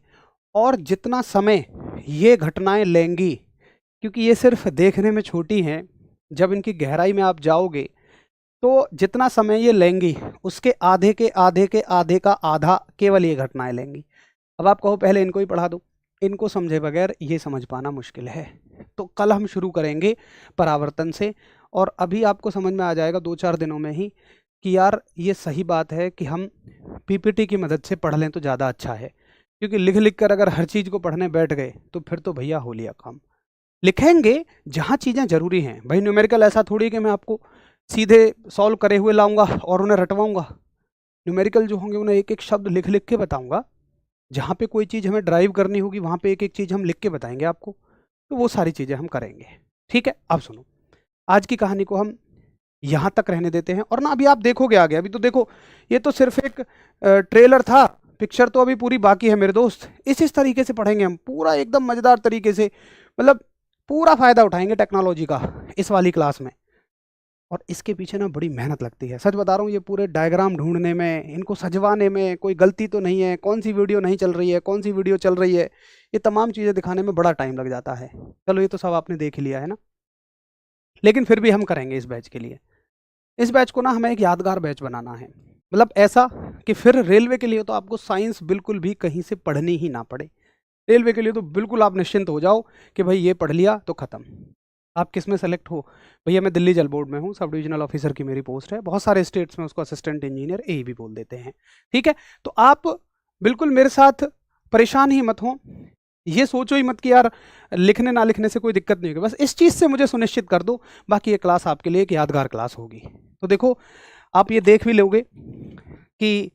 और जितना समय ये घटनाएं लेंगी, क्योंकि ये सिर्फ देखने में छोटी हैं, जब इनकी गहराई में आप जाओगे तो जितना समय ये लेंगी उसके आधे के आधे के आधे का आधा केवल ये घटनाएं लेंगी। अब आप कहो पहले इनको ही पढ़ा दो, इनको समझे बगैर ये समझ पाना मुश्किल है। तो कल हम शुरू करेंगे परावर्तन से, और अभी आपको समझ में आ जाएगा 2-4 दिनों में ही कि यार ये सही बात है कि हम पीपीटी की मदद से पढ़ लें तो ज़्यादा अच्छा है। क्योंकि लिख लिख कर अगर हर चीज़ को पढ़ने बैठ गए तो फिर तो भैया हो लिया काम। लिखेंगे जहाँ चीज़ें ज़रूरी हैं। भाई न्यूमेरिकल ऐसा थोड़ी कि मैं आपको सीधे सॉल्व करे हुए लाऊंगा और उन्हें रटवाऊंगा। न्यूमेरिकल जो होंगे उन्हें एक एक शब्द लिख लिख के बताऊंगा। जहाँ पे कोई चीज़ हमें ड्राइव करनी होगी वहाँ पे एक एक चीज़ हम लिख के बताएंगे आपको। तो वो सारी चीज़ें हम करेंगे। ठीक है, अब सुनो, आज की कहानी को हम यहाँ तक रहने देते हैं। और ना अभी आप देखोगे आगे, अभी तो देखो ये तो सिर्फ एक ट्रेलर था, पिक्चर तो अभी पूरी बाकी है मेरे दोस्त। इस तरीके से पढ़ेंगे हम, पूरा एकदम मज़ेदार तरीके से, मतलब पूरा फ़ायदा उठाएंगे टेक्नोलॉजी का इस वाली क्लास में। और इसके पीछे ना बड़ी मेहनत लगती है, सच बता रहा हूँ। ये पूरे डायग्राम ढूंढने में, इनको सजवाने में कोई गलती तो नहीं है, कौन सी वीडियो नहीं चल रही है, कौन सी वीडियो चल रही है, ये तमाम चीज़ें दिखाने में बड़ा टाइम लग जाता है। चलो ये तो सब आपने देख ही लिया है ना, लेकिन फिर भी हम करेंगे इस बैच के लिए। इस बैच को ना हमें एक यादगार बैच बनाना है, मतलब ऐसा कि फिर रेलवे के लिए तो आपको साइंस बिल्कुल भी कहीं से पढ़नी ही ना पड़े। रेलवे के लिए तो बिल्कुल आप निश्चिंत हो जाओ कि भाई ये पढ़ लिया तो ख़त्म। आप किस में सेलेक्ट हो? भैया मैं दिल्ली जल बोर्ड में हूँ, सब डिविजनल ऑफिसर की मेरी पोस्ट है। बहुत सारे स्टेट्स में उसको असिस्टेंट इंजीनियर ए भी बोल देते हैं। ठीक है, तो आप बिल्कुल मेरे साथ परेशान ही मत हो, ये सोचो ही मत कि यार लिखने ना लिखने से कोई दिक्कत नहीं होगी। बस इस चीज़ से मुझे सुनिश्चित कर दो, बाकी ये क्लास आपके लिए एक यादगार क्लास होगी। तो देखो, आप ये देख भी लोगे कि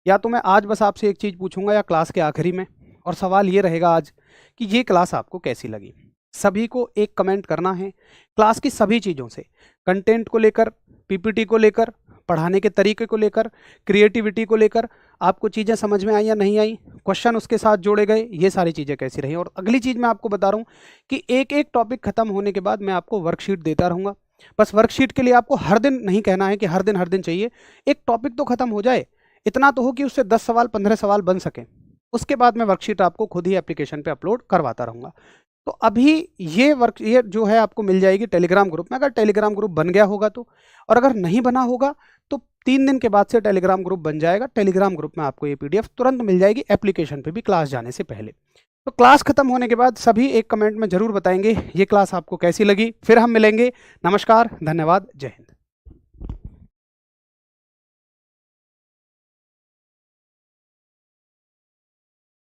या तो मैं आज बस आपसे एक चीज़ पूछूंगा या क्लास के आखिरी में, और सवाल ये रहेगा आज कि ये क्लास आपको कैसी लगी। सभी को एक कमेंट करना है क्लास की सभी चीज़ों से, कंटेंट को लेकर, पीपीटी को लेकर, पढ़ाने के तरीके को लेकर, क्रिएटिविटी को लेकर, आपको चीज़ें समझ में आई या नहीं आई, क्वेश्चन उसके साथ जोड़े गए, ये सारी चीज़ें कैसी रही। और अगली चीज़ मैं आपको बता रहा हूँ कि एक एक टॉपिक खत्म होने के बाद मैं आपको वर्कशीट देता रहूँगा। बस वर्कशीट के लिए आपको हर दिन नहीं कहना है कि हर दिन चाहिए, एक टॉपिक तो खत्म हो जाए, इतना तो हो कि उससे 10 सवाल 15 सवाल बन सकें। उसके बाद मैं वर्कशीट आपको खुद ही एप्लीकेशन पे अपलोड करवाता रहूँगा। तो अभी ये जो है आपको मिल जाएगी टेलीग्राम ग्रुप में, अगर टेलीग्राम ग्रुप बन गया होगा तो, और अगर नहीं बना होगा तो 3 दिन के बाद से टेलीग्राम ग्रुप बन जाएगा। टेलीग्राम ग्रुप में आपको ये पीडीएफ तुरंत मिल जाएगी एप्लीकेशन पे भी क्लास जाने से पहले। तो क्लास खत्म होने के बाद सभी एक कमेंट में जरूर बताएंगे ये क्लास आपको कैसी लगी। फिर हम मिलेंगे। नमस्कार, धन्यवाद, जय हिंद।